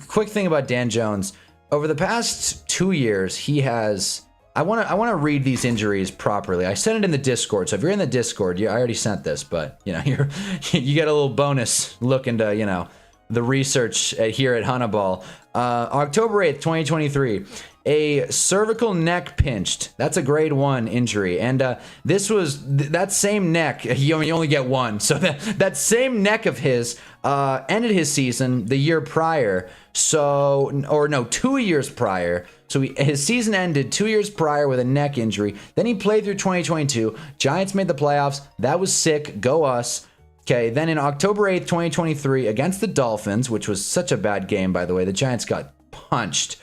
Quick thing about Dan Jones. Over the past 2 years, he has... I want to read these injuries properly. I sent it in the Discord, so if you're in the Discord, I already sent this, but, you know, you get a little bonus look into, you know, the research here at Hunnaball. October 8th, 2023, a cervical neck pinched. That's a grade 1 injury. And this was that same neck. You only get one. So that same neck of his ended his season the year prior. So, or no, 2 years prior. So his season ended 2 years prior with a neck injury. Then he played through 2022. Giants made the playoffs. That was sick. Go us. Okay, then in October 8th, 2023, against the Dolphins, which was such a bad game, by the way, the Giants got punched.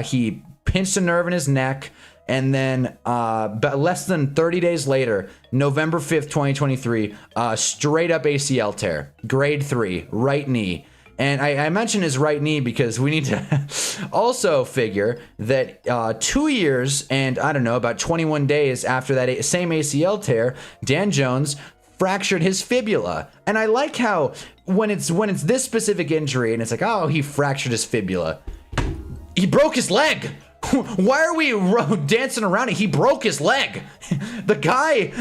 He pinched a nerve in his neck, and then but less than 30 days later, November 5th, 2023, straight up ACL tear, grade 3, right knee. And I mention his right knee because we need to also figure that 2 years and, I don't know, about 21 days after that same ACL tear, Dan Jones fractured his fibula. And I like how when it's this specific injury and it's like, oh, he fractured his fibula, he broke his leg. Why are we dancing around it? He broke his leg. The guy,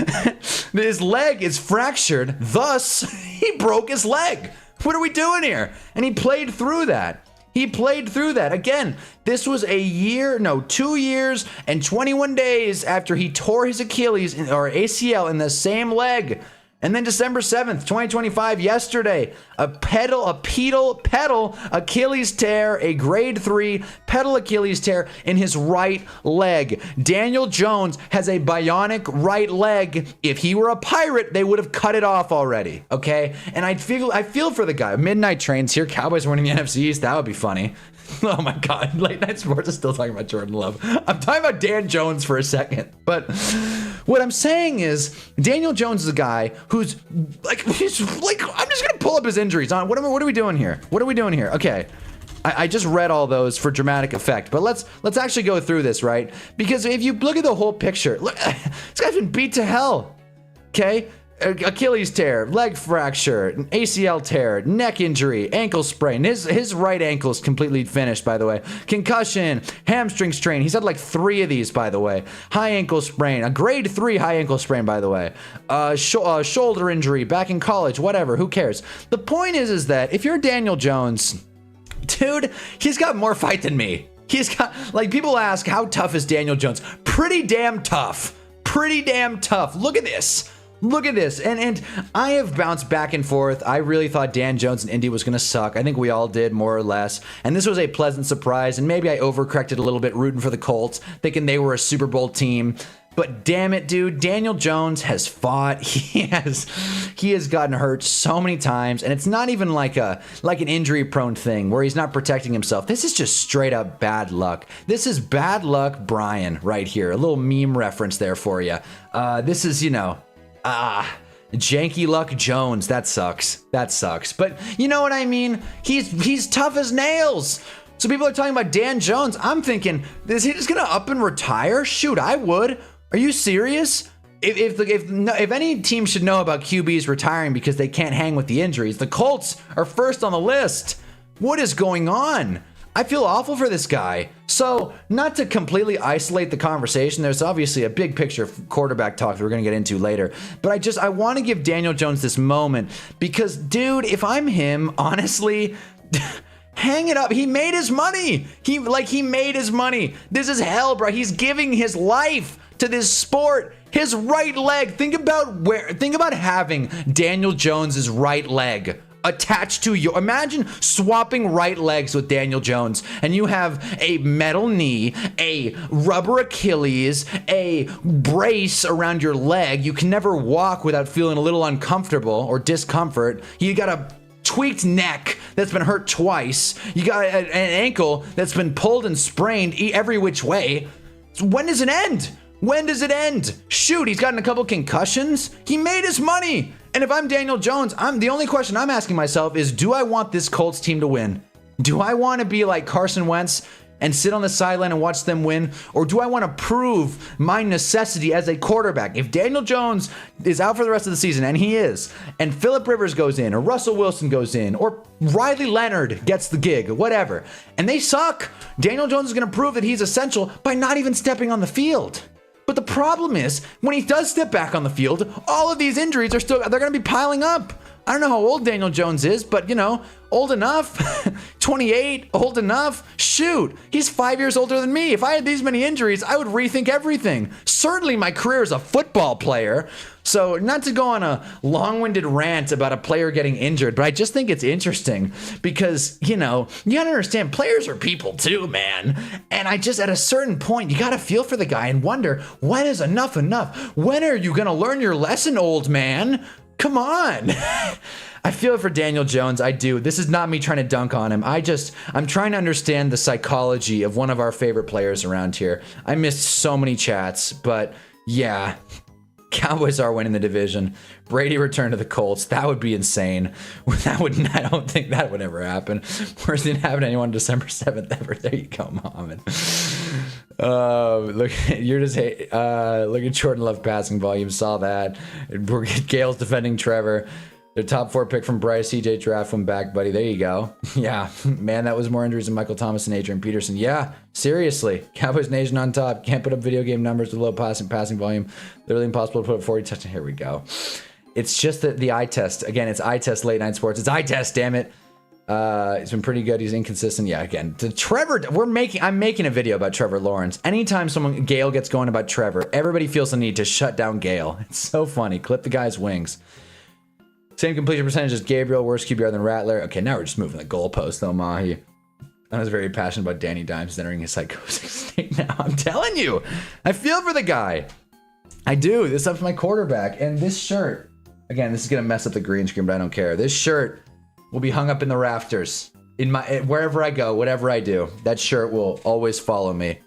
his leg is fractured, thus he broke his leg. What are we doing here? And he played through that. He played through that. Again, this was 2 years and 21 days after he tore his Achilles or ACL in the same leg. And then December 7th, 2025, yesterday, a pedal Achilles tear, a grade 3 pedal Achilles tear in his right leg. Daniel Jones has a bionic right leg. If he were a pirate, they would have cut it off already, okay? And I feel for the guy. Midnight Trains here, Cowboys winning the NFC East, that would be funny. Oh my God, Late Night Sports is still talking about Jordan Love. I'm talking about Dan Jones for a second, but what I'm saying is Daniel Jones is a guy who's like, I'm just gonna pull up his injuries. What are we doing here? What are we doing here? Okay, I just read all those for dramatic effect, but let's actually go through this, right? Because if you look at the whole picture, look, this guy's been beat to hell. Okay. Achilles tear, leg fracture, ACL tear, neck injury, ankle sprain. His right ankle is completely finished, by the way. Concussion, hamstring strain. He's had like 3 of these, by the way. High ankle sprain, a grade 3 high ankle sprain, by the way. Shoulder injury back in college, whatever. Who cares? The point is that if you're Daniel Jones, dude, he's got more fight than me. He's got, like, people ask, how tough is Daniel Jones? Pretty damn tough. Pretty damn tough. Look at this. Look at this. And I have bounced back and forth. I really thought Dan Jones in Indy was going to suck. I think we all did, more or less. And this was a pleasant surprise. And maybe I overcorrected a little bit rooting for the Colts, thinking they were a Super Bowl team. But damn it, dude, Daniel Jones has fought. He has gotten hurt so many times. And it's not even like an injury-prone thing where he's not protecting himself. This is just straight up bad luck. This is bad luck Brian right here. A little meme reference there for you. This is, you know... Janky Luck Jones. That sucks. That sucks. But you know what I mean? He's tough as nails. So people are talking about Dan Jones. I'm thinking, is he just gonna up and retire? Shoot, I would. Are you serious? If any team should know about QBs retiring because they can't hang with the injuries, the Colts are first on the list. What is going on? I feel awful for this guy. So, not to completely isolate the conversation, there's obviously a big picture of quarterback talk that we're going to get into later. But I want to give Daniel Jones this moment because, dude, if I'm him, honestly, Hang it up. He made his money. He made his money. This is hell, bro. He's giving his life to this sport. His right leg. Think about having Daniel Jones's right leg attached to you. Imagine swapping right legs with Daniel Jones, and you have a metal knee, a rubber Achilles, a brace around your leg. You can never walk without feeling a little uncomfortable or discomfort. You got a tweaked neck that's been hurt twice. You got an ankle that's been pulled and sprained every which way. When does it end? When does it end? Shoot, he's gotten a couple concussions. He made his money. And if I'm Daniel Jones, the only question I'm asking myself is, do I want this Colts team to win? Do I want to be like Carson Wentz and sit on the sideline and watch them win? Or do I want to prove my necessity as a quarterback? If Daniel Jones is out for the rest of the season, and he is, and Phillip Rivers goes in, or Russell Wilson goes in, or Riley Leonard gets the gig, whatever, and they suck, Daniel Jones is going to prove that he's essential by not even stepping on the field. But the problem is, when he does step back on the field, all of these injuries they're going to be piling up. I don't know how old Daniel Jones is, but, old enough. 28, old enough. Shoot, he's 5 years older than me. If I had these many injuries, I would rethink everything. Certainly my career as a football player. So not to go on a long-winded rant about a player getting injured, but I just think it's interesting because, you gotta understand, players are people too, man. And at a certain point, you gotta feel for the guy and wonder, when is enough enough? When are you gonna learn your lesson, old man? Come on. I feel for Daniel Jones. I do. This is not me trying to dunk on him. I'm trying to understand the psychology of one of our favorite players around here. I missed so many chats, but yeah. Cowboys are winning the division. Brady returned to the Colts. That would be insane. I don't think that would ever happen. Worse than having anyone December 7th ever. There you go, Mohammed. Look at Jordan Love passing volume. Saw that. Gale's defending Trevor. Their top 4 pick from Bryce, CJ draft one back, buddy. There you go. Yeah, man, that was more injuries than Michael Thomas and Adrian Peterson. Yeah, seriously. Cowboys Nation on top. Can't put up video game numbers with low passing volume. Literally impossible to put up 40 touchdowns. Here we go. It's just the eye test. Again, it's eye test late night sports. It's eye test, damn it. He's been pretty good. He's inconsistent. Yeah, again, Trevor. I'm making a video about Trevor Lawrence. Anytime Gale gets going about Trevor, everybody feels the need to shut down Gale. It's so funny. Clip the guy's wings. Same completion percentage as Gabriel, worse QBR than Rattler. Okay, now we're just moving the goalpost though, Mahi. I was very passionate about Danny Dimes entering his psychotic state now. I'm telling you, I feel for the guy. I do. This stuff's my quarterback. And this shirt, again, this is going to mess up the green screen, but I don't care. This shirt will be hung up in the rafters. Wherever I go, whatever I do, that shirt will always follow me.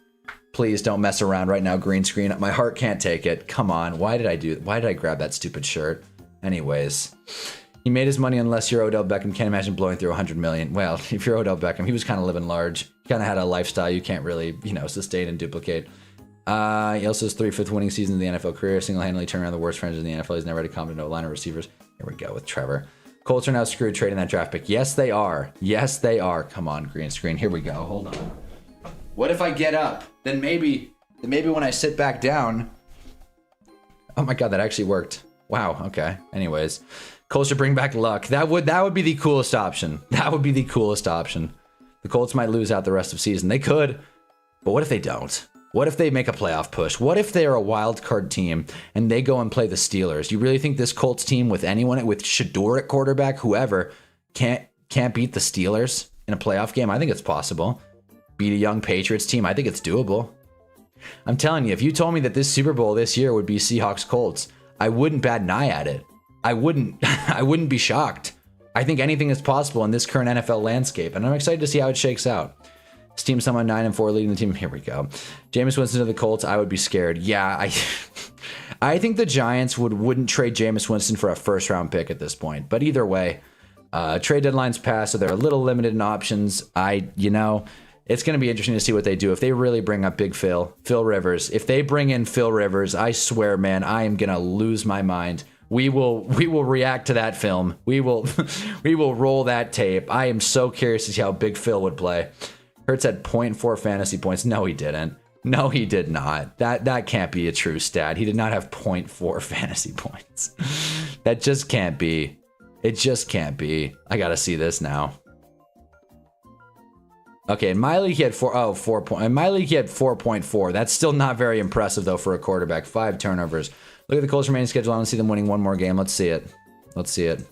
Please don't mess around right now, green screen. My heart can't take it. Come on. Why did I grab that stupid shirt? Anyways, he made his money unless you're Odell Beckham. Can't imagine blowing through 100 million. Well, if you're Odell Beckham, he was kind of living large. He kind of had a lifestyle you can't really, sustain and duplicate. He also has 3/5 winning seasons in the NFL career, single-handedly turned around the worst franchise in the NFL. He's never had a competent line of receivers. Here we go with Trevor. Colts are now screwed trading that draft pick. Yes, they are. Yes, they are. Come on, green screen. Here we go. Hold on. What if I get up? Then maybe when I sit back down. Oh my God, that actually worked. Wow, okay. Anyways, Colts should bring back Luck. That would be the coolest option. That would be the coolest option. The Colts might lose out the rest of the season. They could, but what if they don't? What if they make a playoff push? What if they're a wild card team and they go and play the Steelers? You really think this Colts team with Shador at quarterback, whoever, can't beat the Steelers in a playoff game? I think it's possible. Beat a young Patriots team. I think it's doable. I'm telling you, if you told me that this Super Bowl this year would be Seahawks Colts, I wouldn't bat an eye at it. I wouldn't be shocked. I think anything is possible in this current NFL landscape, and I'm excited to see how it shakes out. This team's someone 9-4 leading the team. Here we go. Jameis Winston to the Colts. I would be scared. Yeah, I think the Giants wouldn't trade Jameis Winston for a first-round pick at this point. But either way, trade deadline's passed, so they're a little limited in options. It's going to be interesting to see what they do. If they really bring up Big Phil Rivers, if they bring in Phil Rivers, I swear, man, I am going to lose my mind. We will react to that film. We will roll that tape. I am so curious to see how Big Phil would play. Hurts had 0.4 fantasy points. No, he didn't. No, he did not. That can't be a true stat. He did not have 0.4 fantasy points. That just can't be. It just can't be. I got to see this now. Okay, in my league he had 4 point. In my league he had 4.4. That's still not very impressive though for a quarterback. 5 turnovers. Look at the Colts remaining schedule. I want to see them winning one more game. Let's see it. Let's see it.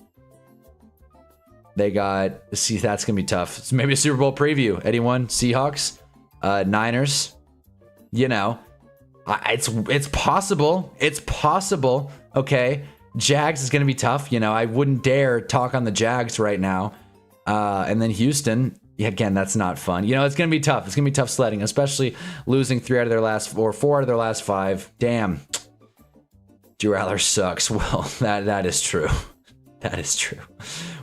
They got, see, that's gonna be tough. It's maybe a Super Bowl preview. Anyone? Seahawks, Niners. You know, it's possible. It's possible. Okay, Jags is gonna be tough. You know, I wouldn't dare talk on the Jags right now. And then Houston. Yeah, again, that's not fun. You know, it's gonna be tough. It's gonna be tough sledding, especially losing 4 out of their last 5. Damn. Drew Aller sucks. Well, that is true. That is true.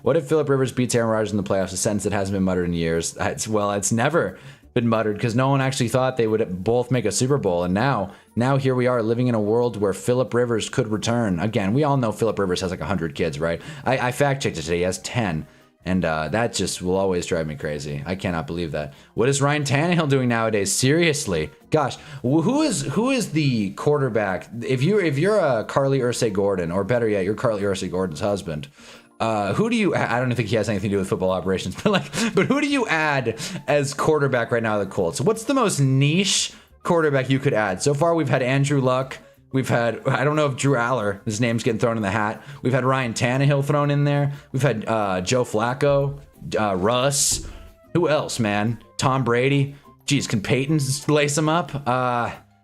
What if Phillip Rivers beats Aaron Rodgers in the playoffs? A sentence that hasn't been muttered in years. It's never been muttered because no one actually thought they would both make a Super Bowl. And now here we are living in a world where Phillip Rivers could return. Again, we all know Phillip Rivers has like 100 kids, right? I fact-checked it today. He has 10. And that just will always drive me crazy. I cannot believe that. What is Ryan Tannehill doing nowadays? Seriously, gosh, who is the quarterback? If you're a Carly Ursay Gordon, or better yet, you're Carly Ursay Gordon's husband. Who do you? I don't think he has anything to do with football operations, but who do you add as quarterback right now at the Colts? What's the most niche quarterback you could add? So far, we've had Andrew Luck. We've had, I don't know if Drew Aller, his name's getting thrown in the hat. We've had Ryan Tannehill thrown in there. We've had Joe Flacco, Russ. Who else, man? Tom Brady. Geez, can Peyton lace him up?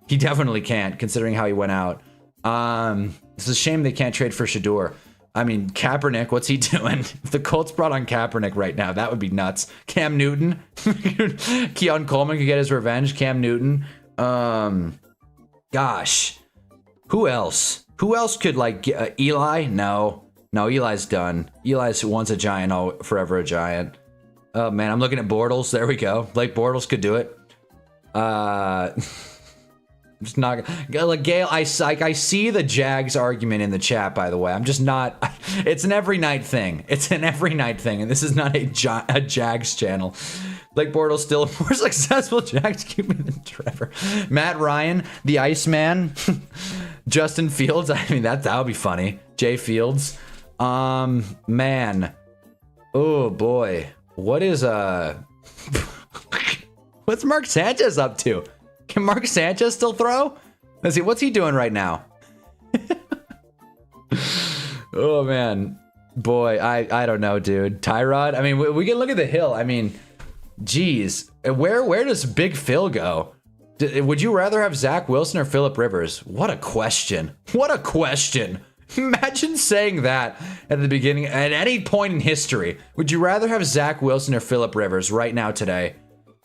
He definitely can't, considering how he went out. It's a shame they can't trade for Shador. I mean, Kaepernick, what's he doing? If the Colts brought on Kaepernick right now, that would be nuts. Cam Newton. Keon Coleman could get his revenge. Cam Newton. Gosh. Who else? Who else could, like, Eli? No, Eli's done. Eli's once a giant, forever a giant. Oh, man, I'm looking at Bortles. There we go. Blake Bortles could do it. Just not... Like, Gail, I see the Jags argument in the chat, by the way. I'm just not... It's an every night thing. It's an every night thing, and this is not a Jags channel. Blake Bortles still a more successful Jags QB than Trevor. Matt Ryan, the Iceman. Justin Fields. I mean, that would be funny. Jay Fields. Man. Oh boy. What is what's Mark Sanchez up to? Can Mark Sanchez still throw? Let's see. What's he doing right now? Oh man. Boy, I don't know, dude. Tyrod. I mean, we can look at the hill. I mean, geez, where does Big Phil go? Would you rather have Zach Wilson or Phillip Rivers? What a question. What a question. Imagine saying that at the beginning, at any point in history. Would you rather have Zach Wilson or Phillip Rivers right now today?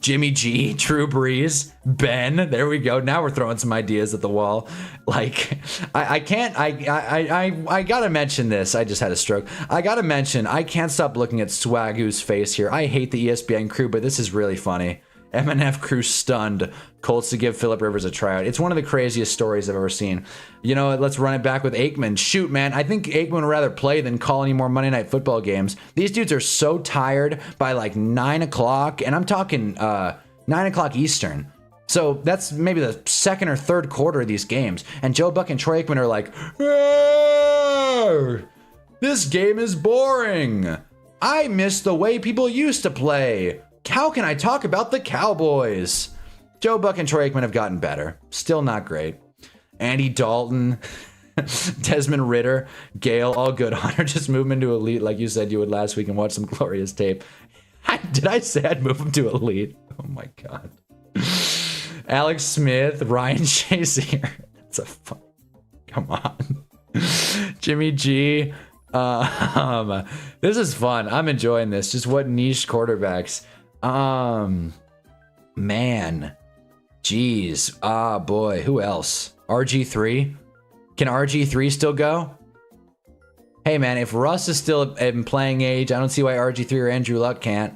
Jimmy G, Drew Brees, Ben. There we go. Now we're throwing some ideas at the wall. Like, I gotta mention this. I just had a stroke. I gotta mention, I can't stop looking at Swagoo's face here. I hate the ESPN crew, but this is really funny. MNF crew stunned Colts to give Phillip Rivers a tryout. It's one of the craziest stories I've ever seen. You know, let's run it back with Aikman. Shoot, man, I think Aikman would rather play than call any more Monday Night Football games. These dudes are so tired by like 9 o'clock, and I'm talking 9 o'clock Eastern. So that's maybe the second or third quarter of these games. And Joe Buck and Troy Aikman are like, "Oh, this game is boring. I miss the way people used to play. How can I talk about the Cowboys?" Joe Buck and Troy Aikman have gotten better. Still not great. Andy Dalton, Desmond Ritter, Gale, all good. Hunter, just move him into elite like you said you would last week and watch some glorious tape. Did I say I'd move him to elite? Oh my God. Alex Smith, Ryan Shazier. That's a fun. Come on. Jimmy G. This is fun. I'm enjoying this. Just what niche quarterbacks. Man. Jeez. Ah, boy. Who else? RG3? Can RG3 still go? Hey, man, if Russ is still in playing age, I don't see why RG3 or Andrew Luck can't.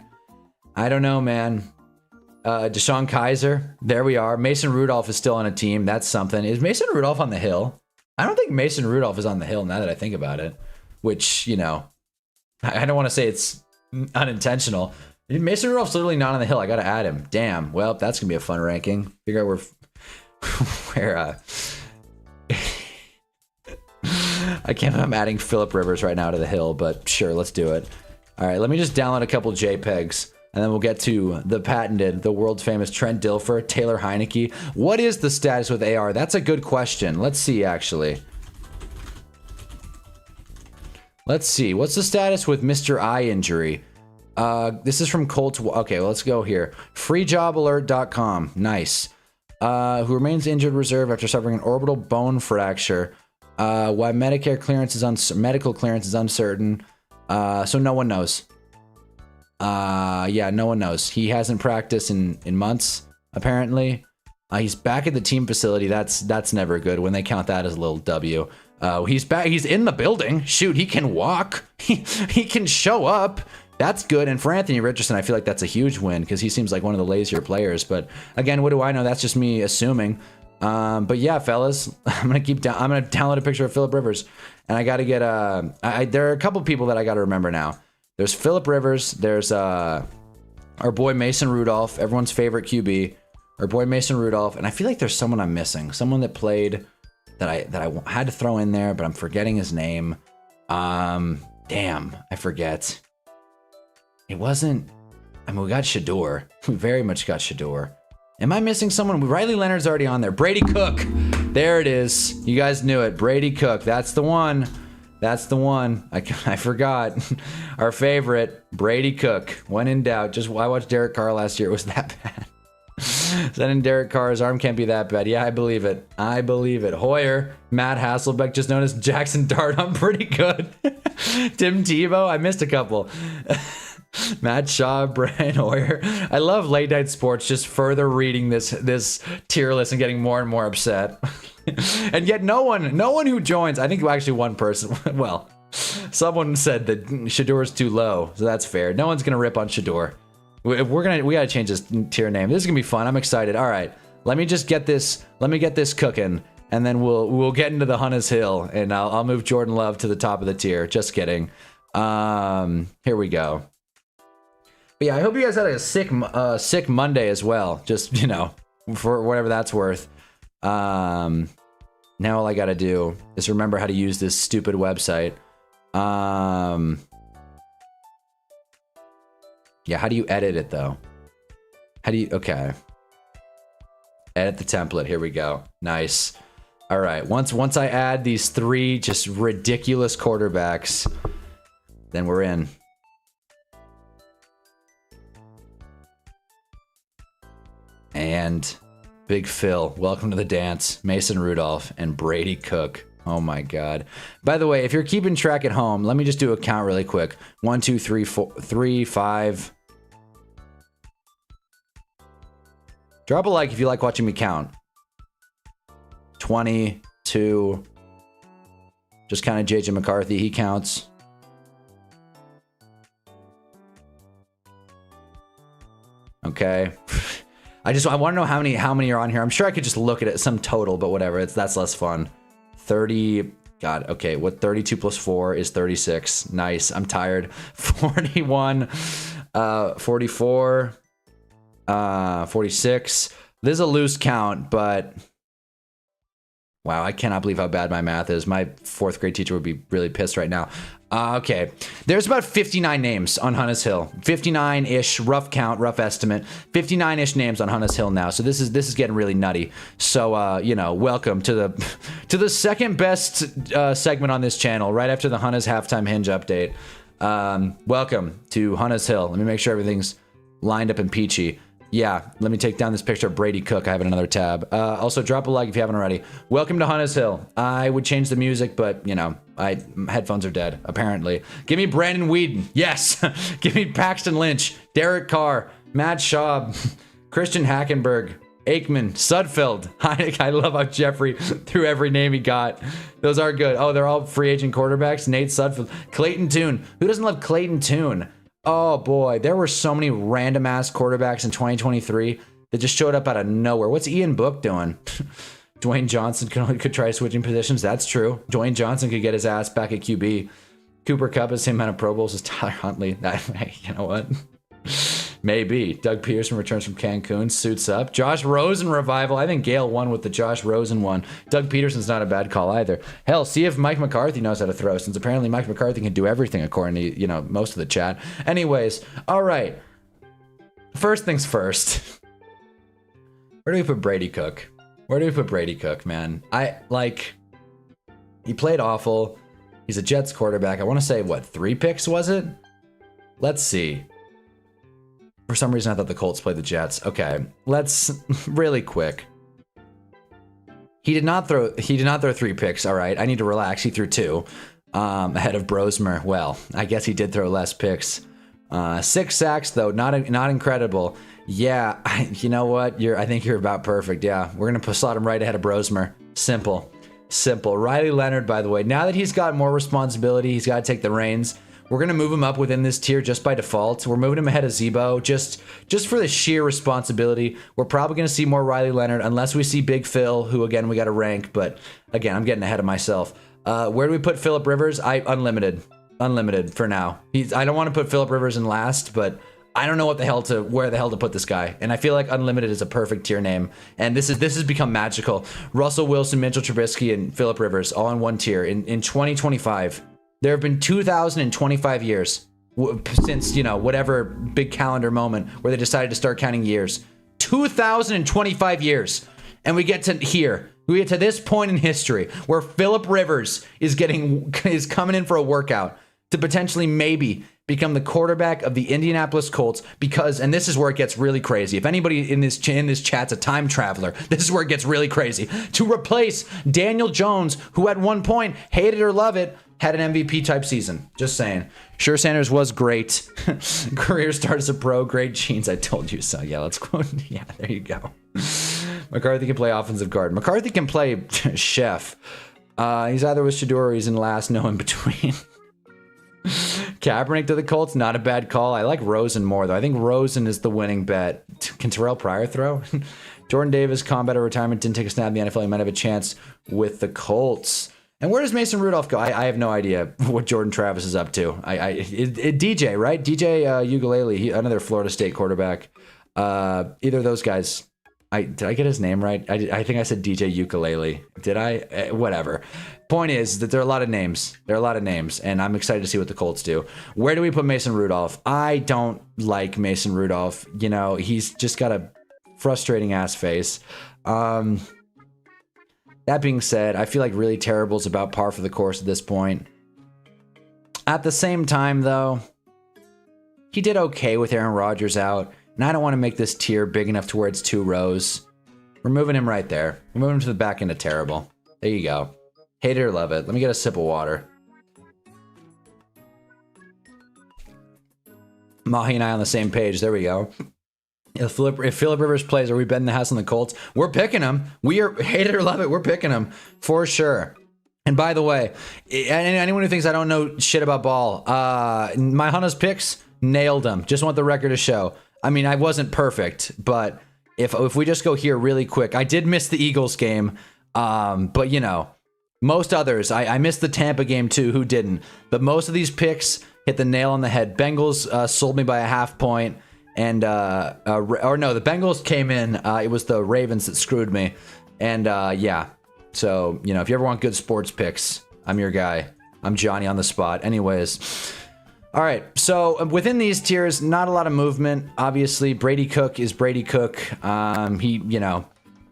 I don't know, man. Deshaun Kaiser. There we are. Mason Rudolph is still on a team. That's something. Is Mason Rudolph on the hill? I don't think Mason Rudolph is on the hill now that I think about it. Which, you know, I don't want to say it's unintentional. Mason Rudolph's literally not on the hill. I got to add him. Damn. Well, that's going to be a fun ranking. Figure out where I can't believe I'm adding Phillip Rivers right now to the hill, but sure, let's do it. All right, let me just download a couple JPEGs And then we'll get to the patented, the world famous Trent Dilfer, Taylor Heineke. What is the status with AR? That's a good question. Let's see, actually. Let's see. What's the status with Mr. Eye injury? This is from Colt. Okay, well, let's go here. Freejobalert.com. Nice. Who remains injured reserve after suffering an orbital bone fracture. Why Medicare clearance is medical clearance is uncertain. So no one knows. Yeah, no one knows. He hasn't practiced in months, apparently. He's back at the team facility. That's never good when they count that as a little W. He's back. He's in the building. Shoot, he can walk. He can show up. That's good. And for Anthony Richardson, I feel like that's a huge win because he seems like one of the lazier players. But again, what do I know? That's just me assuming. But yeah, fellas, I'm gonna download a picture of Phillip Rivers, and I gotta get there are a couple people that I gotta remember now. There's Phillip Rivers. There's our boy Mason Rudolph, everyone's favorite QB. Our boy Mason Rudolph, and I feel like there's someone I'm missing. Someone that played that I had to throw in there, but I'm forgetting his name. Damn, I forget. It wasn't. I mean, we got Shador. We very much got Shador. Am I missing someone? Riley Leonard's already on there. Brady Cook. There it is. You guys knew it. Brady Cook. That's the one. That's the one. I forgot. Our favorite, Brady Cook. When in doubt, I watched Derek Carr last year. It was that bad. Sending Derek Carr's arm can't be that bad. Yeah, I believe it. I believe it. Hoyer, Matt Hasselbeck, just known as Jackson Dart. I'm pretty good. Tim Tebow. I missed a couple. Matt Shaw, Brian Hoyer. I love late night sports just further reading this tier list and getting more and more upset. And yet no one who joins, I think actually one person, well, someone said that Shador's too low, so that's fair. No one's gonna rip on Shador. We gotta change this tier name. This is gonna be fun. I'm excited. All right, let me get this cooking, and then we'll get into the Hunners Hill, and I'll move Jordan Love to the top of the tier. Just kidding. Here we go. But yeah, I hope you guys had a sick Monday as well. Just, for whatever that's worth. Now all I gotta do is remember how to use this stupid website. Yeah, how do you edit it though? Okay. Edit the template, here we go. Nice. All right, once I add these 3 just ridiculous quarterbacks, then we're in. And Big Phil, welcome to the dance. Mason Rudolph and Brady Cook. Oh my God. By the way, if you're keeping track at home, let me just do a count really quick. 1, 2, 3, 4, 3, 5. Drop a like if you like watching me count. 22. Just kind of JJ McCarthy, he counts. Okay. I want to know how many are on here. I'm sure I could just look at it, some total, but whatever. That's less fun. 30. God, okay. What 32 plus 4 is 36. Nice. I'm tired. 41. 44. 46. This is a loose count, but wow, I cannot believe how bad my math is. My 4th grade teacher would be really pissed right now. Okay, there's about 59 names on Hunners Hill. 59-ish, rough count, rough estimate. 59-ish names on Hunners Hill now. So this is getting really nutty. So welcome to the second best segment on this channel, right after the Hunners halftime hinge update. Welcome to Hunners Hill. Let me make sure everything's lined up and peachy. Yeah, let me take down this picture of Brady Cook. I have it in another tab. Also, drop a like if you haven't already. Welcome to Hunners Hill. I would change the music, but, headphones are dead, apparently. Give me Brandon Whedon. Yes. Give me Paxton Lynch, Derek Carr, Matt Schaub, Christian Hackenberg, Aikman, Sudfeld. I love how Jeffrey threw every name he got. Those are good. Oh, they're all free agent quarterbacks. Nate Sudfeld. Clayton Tune. Who doesn't love Clayton Tune? Oh boy, there were so many random ass quarterbacks in 2023 that just showed up out of nowhere. What's Ian Book doing? Dwayne Johnson could try switching positions. That's true. Dwayne Johnson could get his ass back at QB. Cooper Kupp is him out of Pro Bowls as Tyler Huntley. You know what? Maybe. Doug Peterson returns from Cancun, suits up. Josh Rosen revival. I think Gale won with the Josh Rosen one. Doug Peterson's not a bad call either. Hell, see if Mike McCarthy knows how to throw, since apparently Mike McCarthy can do everything according to, most of the chat. Anyways, all right. first things first. Where do we put Brady Cook? Where do we put Brady Cook, man? He played awful. He's a Jets quarterback. I want to say, what, 3 picks was it? Let's see. For some reason, I thought the Colts played the Jets. Okay, let's really quick. He did not throw 3 picks. All right, I need to relax. He threw 2 ahead of Brosmer. Well, I guess he did throw less picks. 6 sacks though, not incredible. Yeah, you know what? I think you're about perfect. Yeah, we're gonna slot him right ahead of Brosmer. Simple. Riley Leonard, by the way, now that he's got more responsibility, he's got to take the reins. We're gonna move him up within this tier just by default. We're moving him ahead of Zebo just for the sheer responsibility. We're probably gonna see more Riley Leonard unless we see Big Phil, who again we got to rank. But again, I'm getting ahead of myself. Where do we put Phillip Rivers? Unlimited for now. I don't want to put Phillip Rivers in last, but I don't know where the hell to put this guy. And I feel like Unlimited is a perfect tier name. And this has become magical. Russell Wilson, Mitchell Trubisky, and Phillip Rivers all in one tier in 2025. There have been 2,025 years since, whatever big calendar moment where they decided to start counting years. 2,025 years. And we get to this point in history where Phillip Rivers is coming in for a workout to potentially maybe become the quarterback of the Indianapolis Colts because, and this is where it gets really crazy. If anybody in this chat's a time traveler, this is where it gets really crazy. To replace Daniel Jones, who at one point, hate it or love it, had an MVP type season. Just saying. Sure, Sanders was great. Career start as a pro, great genes. I told you so. Yeah, let's quote. Yeah, there you go. McCarthy can play offensive guard. McCarthy can play chef. He's either with Shador or he's in last, no in between. Kaepernick to the Colts, not a bad call. I like Rosen more, though. I think Rosen is the winning bet. Can Terrell Pryor throw? Jordan Davis, combat or retirement, didn't take a snap in the NFL. He might have a chance with the Colts. And where does Mason Rudolph go? I have no idea what Jordan Travis is up to. DJ, right? DJ Ukulele, another Florida State quarterback. Either of those guys. Did I get his name right? I think I said DJ Ukulele. Did I? Whatever. Point is that there are a lot of names. And I'm excited to see what the Colts do. Where do we put Mason Rudolph? I don't like Mason Rudolph. He's just got a frustrating ass face. That being said, I feel like really terrible is about par for the course at this point. At the same time, though, he did okay with Aaron Rodgers out. And I don't want to make this tier big enough to where it's 2 rows. We're moving him right there. We're moving him to the back end of terrible. There you go. Hate it or love it. Let me get a sip of water. Mahi and I on the same page. There we go. If Phillip Rivers plays, are we betting the house on the Colts? We're picking him. We are, hate it or love it, we're picking him for sure. And by the way, anyone who thinks I don't know shit about ball, my Hunna's picks, nailed them. Just want the record to show. I mean, I wasn't perfect, but if we just go here really quick, I did miss the Eagles game, but most others, I missed the Tampa game too, who didn't? But most of these picks hit the nail on the head. Bengals sold me by a half point. And the Bengals came in. It was the Ravens that screwed me. And yeah, so if you ever want good sports picks, I'm your guy. I'm Johnny on the spot. Anyways, all right. So within these tiers, not a lot of movement. Obviously, Brady Cook is Brady Cook.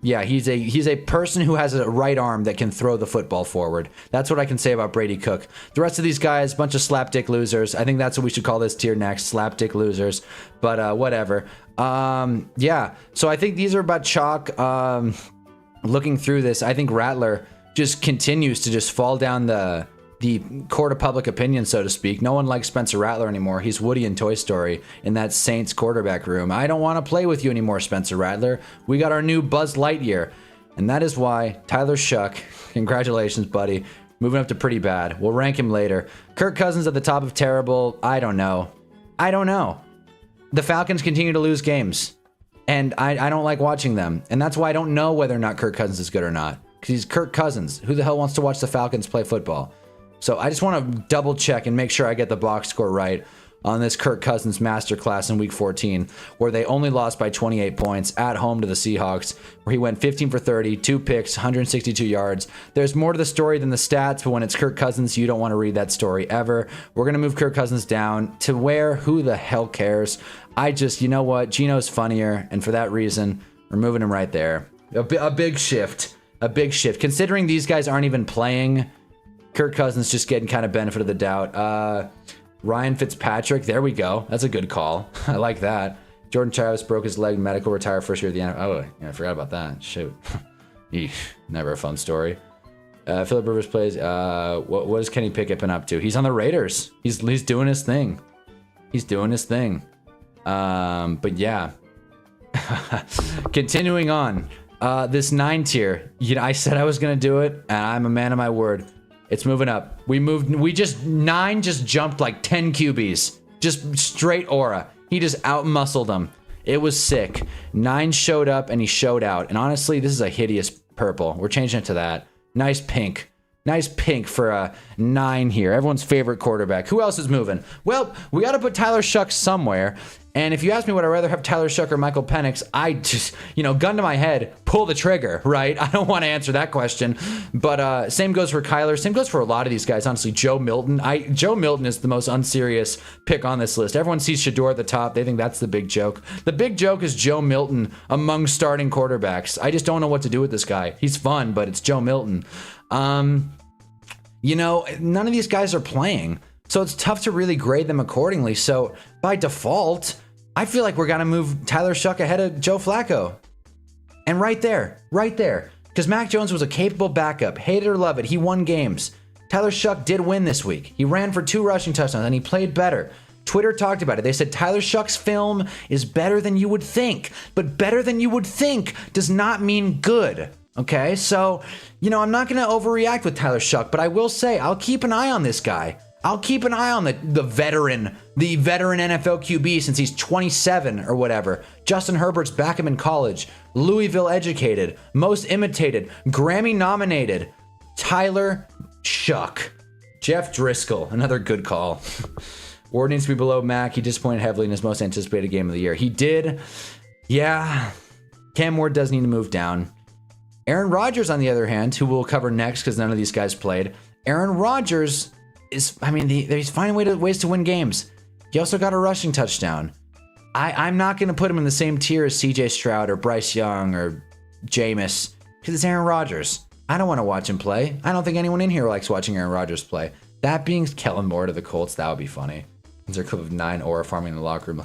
Yeah, he's a person who has a right arm that can throw the football forward. That's what I can say about Brady Cook. The rest of these guys, bunch of slapdick losers. I think that's what we should call this tier next, slapdick losers. But whatever. Yeah, so I think these are about chalk. Looking through this, I think Rattler just continues to just fall down the court of public opinion, so to speak. No one likes Spencer Rattler anymore. He's Woody in Toy Story in that Saints quarterback room. I don't want to play with you anymore, Spencer Rattler. We got our new Buzz Lightyear. And that is why Tyler Shuck, congratulations, buddy, moving up to pretty bad. We'll rank him later. Kirk Cousins at the top of terrible. I don't know. The Falcons continue to lose games. And I don't like watching them. And that's why I don't know whether or not Kirk Cousins is good or not. Because he's Kirk Cousins. Who the hell wants to watch the Falcons play football? So I just want to double check and make sure I get the box score right. on this Kirk Cousins masterclass in Week 14, where they only lost by 28 points at home to the Seahawks, where he went 15 for 30, 2 picks, 162 yards. There's more to the story than the stats, but when it's Kirk Cousins, you don't want to read that story ever. We're going to move Kirk Cousins down to where who the hell cares? You know what? Geno's funnier, and for that reason, we're moving him right there. A big shift. A big shift. Considering these guys aren't even playing, Kirk Cousins just getting kind of benefit of the doubt. Ryan Fitzpatrick, there we go. That's a good call. I like that. Jordan Travis broke his leg, medical, retire first year of the NFL. Oh, yeah, I forgot about that. Shoot. Never a fun story. Phillip Rivers plays. What is Kenny Pickett been up to? He's on the Raiders. He's doing his thing. He's doing his thing. But yeah. Continuing on. This 9 tier. I said I was going to do it, and I'm a man of my word. It's moving up. 9 just jumped like 10 QBs. Just straight aura. He just out-muscled them. It was sick. 9 showed up and he showed out. And honestly, this is a hideous purple. We're changing it to that. Nice pink. Nice pink for a 9 here. Everyone's favorite quarterback. Who else is moving? Well, we got to put Tyler Shuck somewhere. And if you ask me would I rather have Tyler Shuck or Michael Penix, I just, gun to my head, pull the trigger, right? I don't want to answer that question. But same goes for Kyler. Same goes for a lot of these guys, honestly. Joe Milton. Joe Milton is the most unserious pick on this list. Everyone sees Shador at the top. They think that's the big joke. The big joke is Joe Milton among starting quarterbacks. I just don't know what to do with this guy. He's fun, but it's Joe Milton. None of these guys are playing. So it's tough to really grade them accordingly. So by default, I feel like we're going to move Tyler Shuck ahead of Joe Flacco. And right there. Because Mac Jones was a capable backup. Hate it or love it, he won games. Tyler Shuck did win this week. He ran for 2 rushing touchdowns and he played better. Twitter talked about it. They said Tyler Shuck's film is better than you would think. But better than you would think does not mean good. Okay, so, I'm not going to overreact with Tyler Shuck, but I will say I'll keep an eye on this guy. I'll keep an eye on the veteran NFL QB since he's 27 or whatever. Justin Herbert's back him in college. Louisville educated, most imitated, Grammy nominated. Tyler Shuck. Jeff Driscoll, another good call. Ward needs to be below Mac. He disappointed heavily in his most anticipated game of the year. He did. Yeah. Cam Ward does need to move down. Aaron Rodgers, on the other hand, who we'll cover next because none of these guys played. Aaron Rodgers he's finding ways to win games. He also got a rushing touchdown. I'm not going to put him in the same tier as CJ Stroud or Bryce Young or Jameis because it's Aaron Rodgers. I don't want to watch him play. I don't think anyone in here likes watching Aaron Rodgers play. That being Kellen Moore to the Colts, that would be funny. Is there a clip of 9 aura farming in the locker room?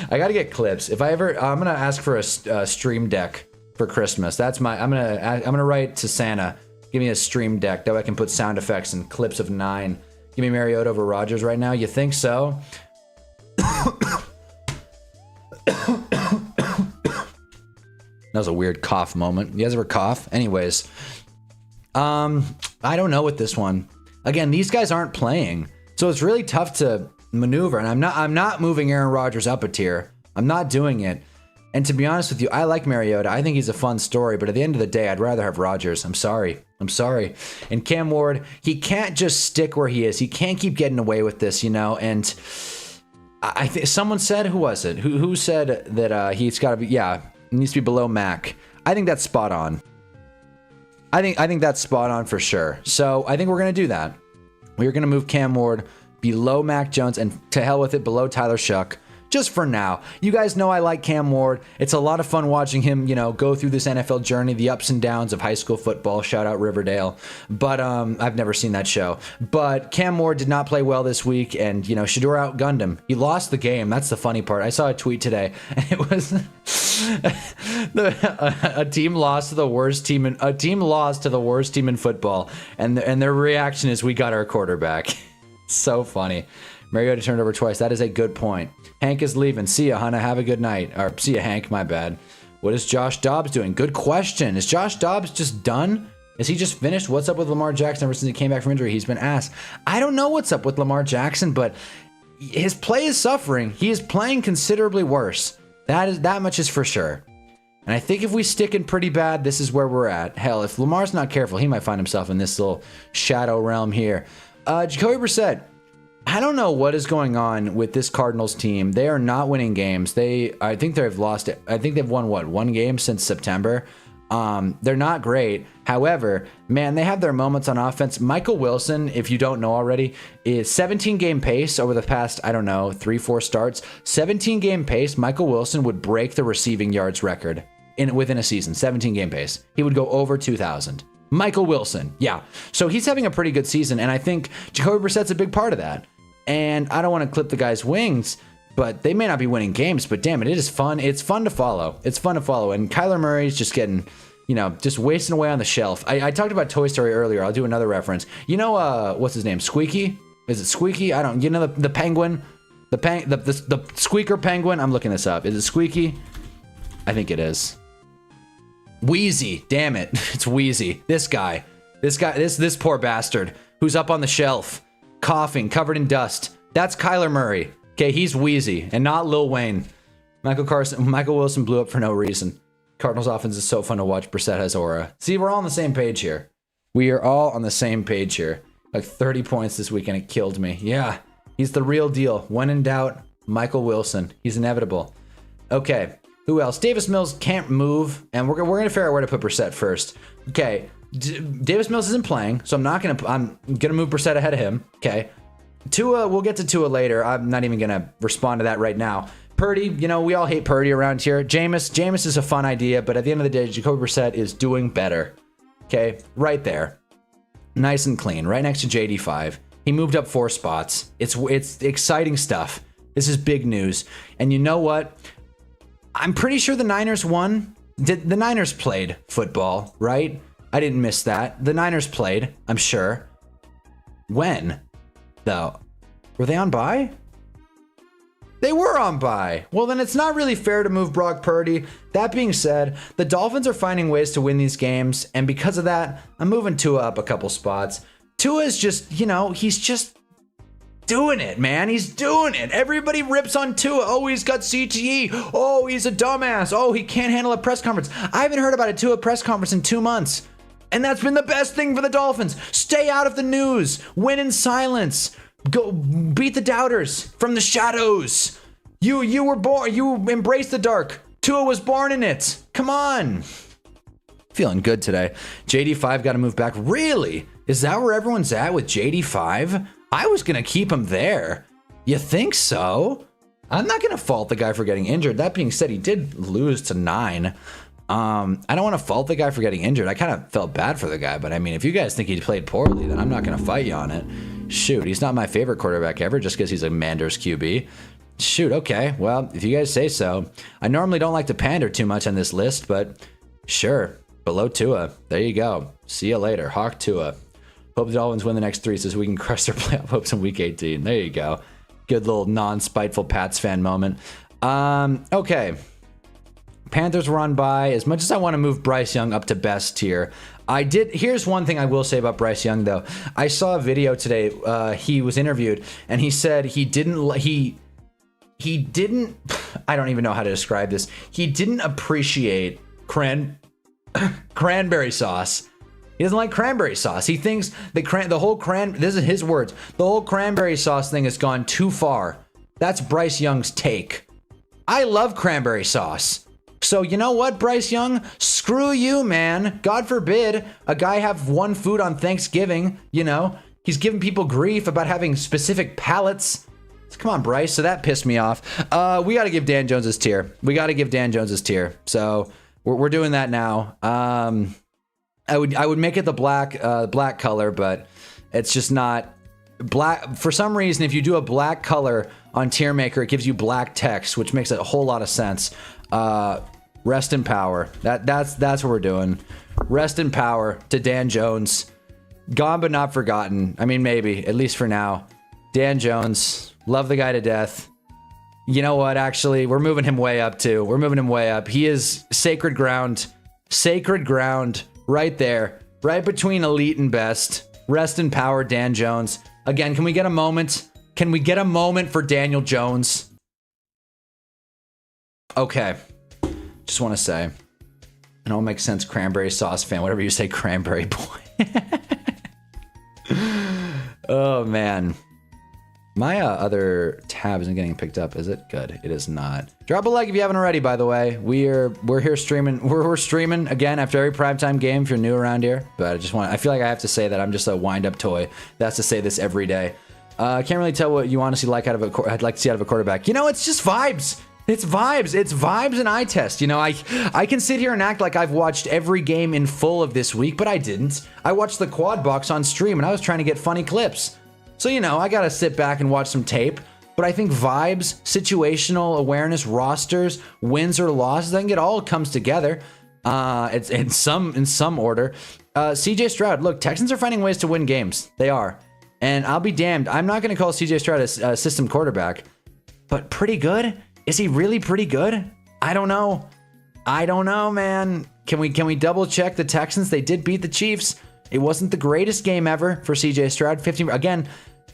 I got to get clips. I'm going to ask for a stream deck for Christmas. I'm going to write to Santa. Give me a stream deck that way I can put sound effects and clips of 9. Give me Mariota over Rodgers right now. You think so? That was a weird cough moment. You guys ever cough? Anyways, I don't know with this one. Again, these guys aren't playing, so it's really tough to maneuver. And I'm not moving Aaron Rodgers up a tier. I'm not doing it. And to be honest with you, I like Mariota. I think he's a fun story, but at the end of the day, I'd rather have Rodgers. I'm sorry. And Cam Ward, he can't just stick where he is. He can't keep getting away with this, And I think someone said, who was it? Who said that he's got to be? Yeah, he needs to be below Mac. I think that's spot on. I think that's spot on for sure. So I think we're gonna do that. We're gonna move Cam Ward below Mac Jones and to hell with it, below Tyler Shuck. Just for now. You guys know I like Cam Ward. It's a lot of fun watching him, go through this NFL journey, the ups and downs of high school football. Shout out Riverdale. But I've never seen that show. But Cam Ward did not play well this week, and Shador outgunned him. He lost the game. That's the funny part. I saw a tweet today, and it was a team lost to the worst team in football, and their reaction is, "We got our quarterback." So funny. Mariota turned over twice. That is a good point. Hank is leaving. See ya, Hunna. Have a good night. Or see ya, Hank. My bad. What is Josh Dobbs doing? Good question. Is Josh Dobbs just done? Is he just finished? What's up with Lamar Jackson ever since he came back from injury? He's been asked. I don't know what's up with Lamar Jackson, but his play is suffering. He is playing considerably worse. That much is for sure. And I think if we stick in pretty bad, this is where we're at. Hell, if Lamar's not careful, he might find himself in this little shadow realm here. Jacoby Brissett. I don't know what is going on with this Cardinals team. They are not winning games. I think they've lost it. I think they've won one game since September. They're not great. However, man, they have their moments on offense. Michael Wilson, if you don't know already, is 17 game pace over the past, I don't know, 3-4 starts. 17 game pace. Michael Wilson would break the receiving yards record within a season. 17 game pace. He would go over 2,000. Michael Wilson. Yeah. So he's having a pretty good season. And I think Jacoby Brissett's a big part of that. And I don't want to clip the guy's wings, but they may not be winning games, but damn it, it is fun. It's fun to follow. It's fun to follow. And Kyler Murray's just getting, just wasting away on the shelf. I talked about Toy Story earlier. I'll do another reference. What's his name? Squeaky? Is it Squeaky? I don't, the penguin? The squeaker penguin? I'm looking this up. Is it Squeaky? I think it is. Wheezy. Damn it. It's Wheezy. This poor bastard who's up on the shelf, coughing, covered in dust. That's Kyler Murray. Okay, he's Wheezy and not Lil Wayne. Michael Wilson blew up for no reason. Cardinals offense is so fun to watch. Brissett has aura. See, we're all on the same page here. We are all on the same page here. Like 30 points this week and it killed me. Yeah, he's the real deal. When in doubt, Michael Wilson. He's inevitable. Okay, who else? Davis Mills can't move, and we're gonna figure out where to put Brissett first. Okay. Davis Mills isn't playing, so I'm gonna move Brissett ahead of him. Okay, Tua, we'll get to Tua later. I'm not even gonna respond to that right now. Purdy, we all hate Purdy around here. Jameis is a fun idea, but at the end of the day, Jacoby Brissett is doing better. Okay, right there, nice and clean, right next to JD5. He moved up 4 spots. It's exciting stuff. This is big news, and you know what? I'm pretty sure the Niners won. The Niners played football, right? I didn't miss that. The Niners played, I'm sure. When, though? Were they on bye? They were on bye. Well, then it's not really fair to move Brock Purdy. That being said, the Dolphins are finding ways to win these games, and because of that, I'm moving Tua up a couple spots. Tua is just, he's just doing it, man. He's doing it. Everybody rips on Tua. Oh, he's got CTE. Oh, he's a dumbass. Oh, he can't handle a press conference. I haven't heard about a Tua press conference in 2 months. And that's been the best thing for the Dolphins. Stay out of the news. Win in silence. Go beat the doubters from the shadows. You were born. You embraced the dark. Tua was born in it. Come on. Feeling good today. JD5 got to move back. Really? Is that where everyone's at with JD5? I was going to keep him there. You think so? I'm not going to fault the guy for getting injured. That being said, he did lose to 9. I don't want to fault the guy for getting injured. I kind of felt bad for the guy, but I mean, if you guys think he played poorly, then I'm not going to fight you on it. Shoot, he's not my favorite quarterback ever just because he's a Manders QB. Shoot, okay, well, if you guys say so. I normally don't like to pander too much on this list, but sure, below Tua. There you go. See you later, Hawk Tua. Hope the Dolphins win the next 3 so we can crush their playoff hopes in Week 18. There you go. Good little non-spiteful Pats fan moment. Okay. Panthers were on bye. As much as I want to move Bryce Young up to best tier, here's one thing I will say about Bryce Young, though. I saw a video today. He was interviewed, and he said he didn't, I don't even know how to describe this. He didn't appreciate cranberry sauce. He doesn't like cranberry sauce. He thinks this is his words, the whole cranberry sauce thing has gone too far. That's Bryce Young's take. I love cranberry sauce. So you know what, Bryce Young? Screw you, man. God forbid a guy have one food on Thanksgiving. He's giving people grief about having specific palates. Come on, Bryce. So that pissed me off. We got to give Dan Jones his tier. So we're doing that now. I would make it the black color, but it's just not black. For some reason, if you do a black color on tier maker, it gives you black text, which makes a whole lot of sense. Rest in power. That's what we're doing. Rest in power to Dan Jones. Gone but not forgotten. I mean, maybe, at least for now. Dan Jones, love the guy to death. You know what, actually, we're moving him way up too. We're moving him way up. He is sacred ground. Sacred ground right there. Right between elite and best. Rest in power, Dan Jones. Again, can we get a moment? Can we get a moment for Daniel Jones? Okay. Just want to say, it all makes sense, cranberry sauce fan, whatever you say, cranberry boy. Oh man. My other tab isn't getting picked up, is it? Good. It is not. Drop a like if you haven't already, by the way. We're here streaming. We're streaming again after every primetime game if you're new around here. But I feel like I have to say that I'm just a wind-up toy. That's to say this every day. I can't really tell what you honestly like I'd like to see out of a quarterback. You know, it's just vibes. It's vibes. It's vibes and eye test. You know, I can sit here and act like I've watched every game in full of this week, but I didn't. I watched the quad box on stream and I was trying to get funny clips. So, you know, I gotta sit back and watch some tape. But I think vibes, situational awareness, rosters, wins or losses, I think it all comes together. It's in some order. CJ Stroud, look, Texans are finding ways to win games. They are. And I'll be damned. I'm not gonna call CJ Stroud a system quarterback, but pretty good? Is he really pretty good? I don't know. I don't know, man. Can we double check the Texans? They did beat the Chiefs. It wasn't the greatest game ever for CJ Stroud. 15 again,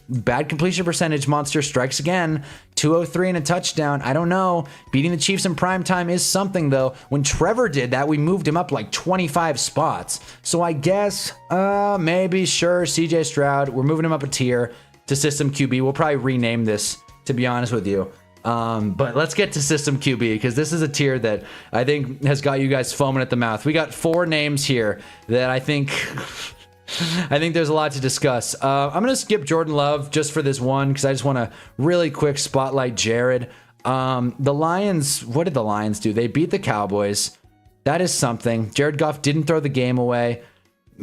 bad completion percentage monster strikes again. 203 and a touchdown. I don't know. Beating the Chiefs in prime time is something though. When Trevor did that, we moved him up like 25 spots. So I guess maybe sure CJ Stroud. We're moving him up a tier to system QB. We'll probably rename this, to be honest with you. But let's get to system QB because this is a tier that I think has got you guys foaming at the mouth. We got 4 names here that I think there's a lot to discuss. I'm gonna skip Jordan Love just for this one because I just want to really quick spotlight Jared. The Lions, what did the Lions do? They beat the Cowboys. That is something. Jared Goff didn't throw the game away.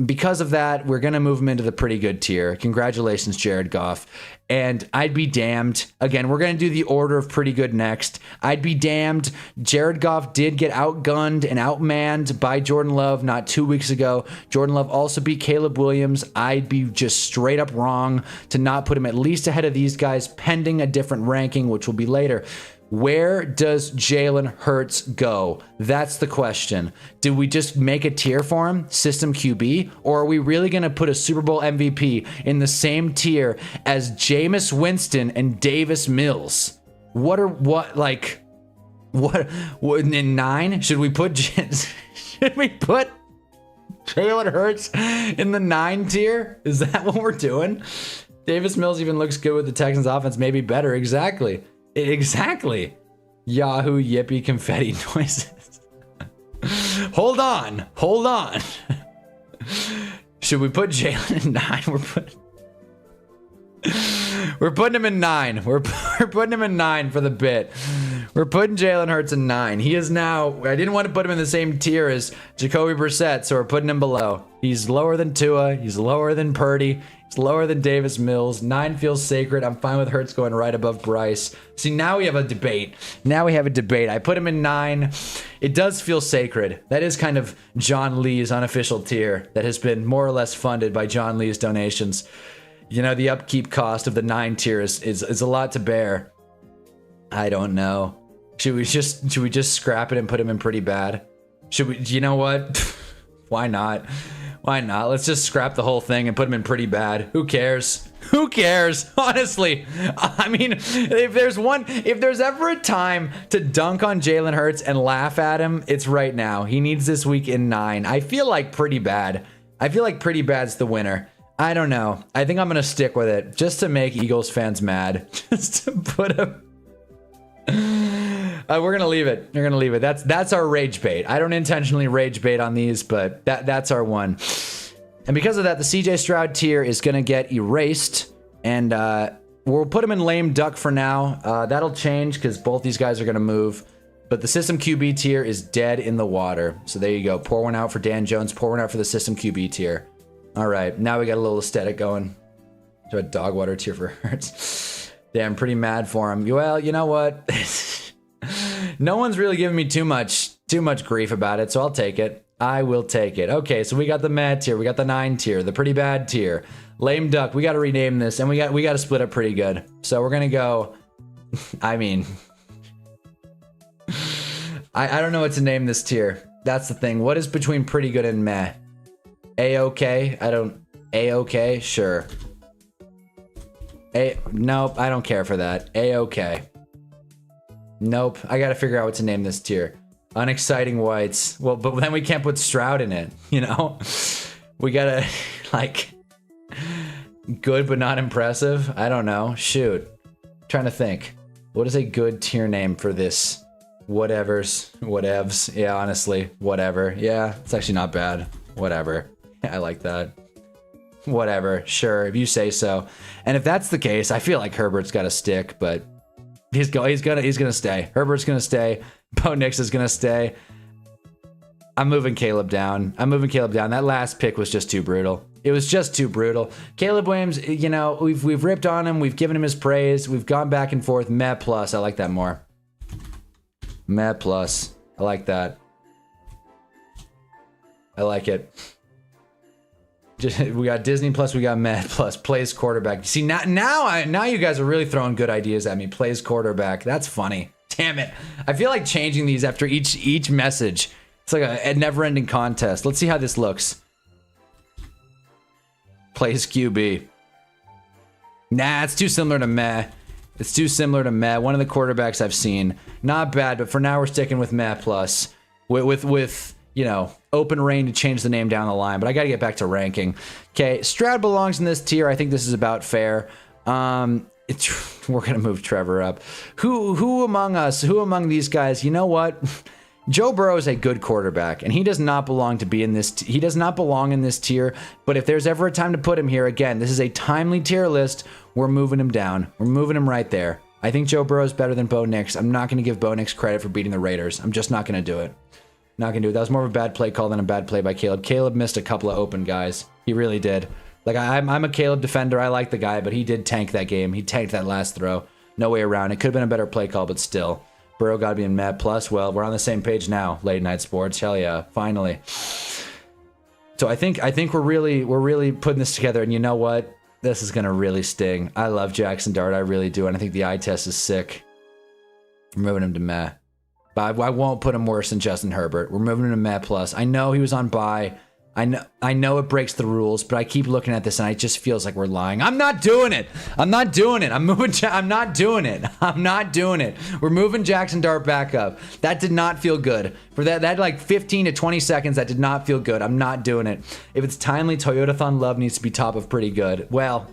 Because of that, we're going to move him into the pretty good tier. Congratulations, Jared Goff. And I'd be damned. Again, we're going to do the order of pretty good next. I'd be damned. Jared Goff did get outgunned and outmanned by Jordan Love not 2 weeks ago. Jordan Love also beat Caleb Williams. I'd be just straight up wrong to not put him at least ahead of these guys, pending a different ranking, which will be later. Where does Jalen Hurts go? That's the question. Do we just make a tier for him, system QB, or are we really going to put a Super Bowl MVP in the same tier as Jameis Winston and Davis Mills? What in 9? Should we put Jalen Hurts in the 9 tier? Is that what we're doing? Davis Mills even looks good with the Texans offense, maybe better. Exactly. Yahoo yippee confetti noises. Hold on. Should we put Jalen in 9? We're putting him in 9. We're putting him in 9 for the bit. We're putting Jalen Hurts in 9. He is now. I didn't want to put him in the same tier as Jacoby Brissett, so we're putting him below. He's lower than Tua. He's lower than Purdy. It's lower than Davis Mills. 9 feels sacred. I'm fine with Hurts going right above Bryce. See, now we have a debate. I put him in 9. It does feel sacred. That is kind of John Lee's unofficial tier that has been more or less funded by John Lee's donations. You know, the upkeep cost of the 9 tier is a lot to bear. I don't know. Should we just scrap it and put him in pretty bad? Should we? You know what? Why not? Let's just scrap the whole thing and put him in pretty bad. Who cares? Honestly, I mean, if there's ever a time to dunk on Jalen Hurts and laugh at him, it's right now. He needs this week in 9. I feel like pretty bad. Pretty bad's the winner. I don't know. I think I'm gonna stick with it just to make Eagles fans mad. Just to put him. We're gonna leave it. That's our rage bait. I don't intentionally rage bait on these, but that's our one. And because of that, the CJ Stroud tier is gonna get erased, and we'll put him in lame duck for now. That'll change because both these guys are gonna move. But the system QB tier is dead in the water. So there you go. Pour one out for Dan Jones. Pour one out for the system QB tier. All right, now we got a little aesthetic going. Do a dog water tier for Hurts. Damn, pretty mad for him. Well, you know what? No one's really giving me too much grief about it, so I'll take it. I will take it. Okay, so we got the mad tier, we got the 9 tier, the pretty bad tier, lame duck. We got to rename this, and we got to split up pretty good. So we're gonna go. I mean, I don't know what to name this tier. That's the thing. What is between pretty good and meh? A-okay? A-okay? Sure. Nope, I don't care for that. A-okay. Nope, I gotta figure out what to name this tier. Unexciting whites. Well, but then we can't put Stroud in it, you know? We gotta, like... Good but not impressive? I don't know. Shoot. Trying to think. What is a good tier name for this? Whatevs. Yeah, honestly, whatever. Yeah, it's actually not bad. Whatever. I like that. Whatever. Sure, if you say so. And if that's the case, I feel like Herbert's got to stick, but he's gonna stay. Herbert's gonna stay. Bo Nix is gonna stay. I'm moving Caleb down. That last pick was just too brutal. It was just too brutal. Caleb Williams, you know, we've ripped on him. We've given him his praise. We've gone back and forth. Meh plus. I like that more. Meh plus. I like that. I like it. We got Disney plus, we got Meh plus. Plays quarterback. See, now you guys are really throwing good ideas at me. Plays quarterback. That's funny. Damn it. I feel like changing these after each message. It's like a never-ending contest. Let's see how this looks. Plays QB. Nah, it's too similar to Meh. It's too similar to Meh. One of the quarterbacks I've seen. Not bad, but for now we're sticking with Meh plus. With you know, open reign to change the name down the line, but I got to get back to ranking. Okay, Stroud belongs in this tier. I think this is about fair. We're gonna move Trevor up. Who among these guys? You know what? Joe Burrow is a good quarterback, and he does not belong to be in this. He does not belong in this tier. But if there's ever a time to put him here, again, this is a timely tier list. We're moving him down. We're moving him right there. I think Joe Burrow is better than Bo Nix. I'm not going to give Bo Nix credit for beating the Raiders. I'm just not going to do it. Not going to do it. That was more of a bad play call than a bad play by Caleb. Caleb missed a couple of open guys. He really did. Like, I'm a Caleb defender. I like the guy, but he did tank that game. He tanked that last throw. No way around. It could have been a better play call, but still. Burrow got to be in Meh plus. Well, we're on the same page now. Late night sports. Hell yeah. Finally. So I think we're really putting this together. And you know what? This is going to really sting. I love Jackson Dart. I really do. And I think the eye test is sick. We're moving him to Meh. But I won't put him worse than Justin Herbert. We're moving him to Meh plus. I know he was on bye. I know it breaks the rules, but I keep looking at this and it just feels like we're lying. I'm not doing it. I'm not doing it. I'm not doing it. I'm not doing it. We're moving Jackson Dart back up. That did not feel good. For that like 15 to 20 seconds, that did not feel good. I'm not doing it. If it's timely, Toyotathon Love needs to be top of pretty good. Well,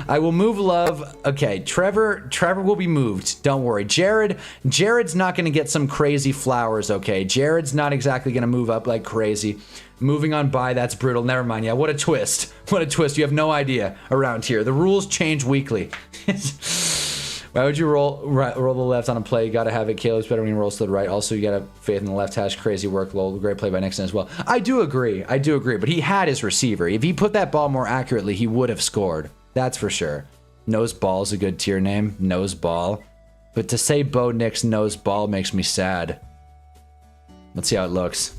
I will move Love. Okay, Trevor will be moved. Don't worry. Jared's not going to get some crazy flowers, okay? Jared's not exactly going to move up like crazy. Moving on by, that's brutal. Never mind. Yeah, what a twist. What a twist. You have no idea around here. The rules change weekly. Why would you roll the left on a play? You got to have it. Caleb's better when he rolls to the right. Also, you got to have faith in the left hash. Crazy work. Lol. Great play by Nixon as well. I do agree. But he had his receiver. If he put that ball more accurately, he would have scored. That's for sure. Nose Ball is a good tier name. Nose Ball. But to say Bo Nix Nose Ball makes me sad. Let's see how it looks.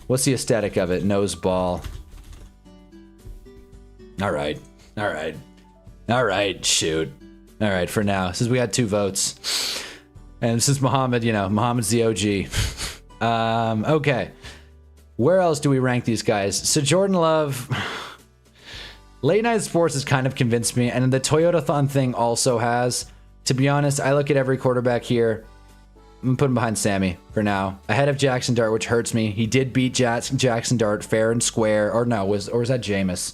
What's the aesthetic of it? Nose Ball. All right. Shoot. All right, for now. Since we got 2 votes. And since Muhammad, you know, Muhammad's the OG. Okay. Where else do we rank these guys? So Jordan Love... Late Night Sports has kind of convinced me, and the Toyotathon thing also has. To be honest, I look at every quarterback here. I'm putting behind Sammy for now. Ahead of Jackson Dart, which hurts me. He did beat Jackson Dart fair and square. Or no, was that Jameis?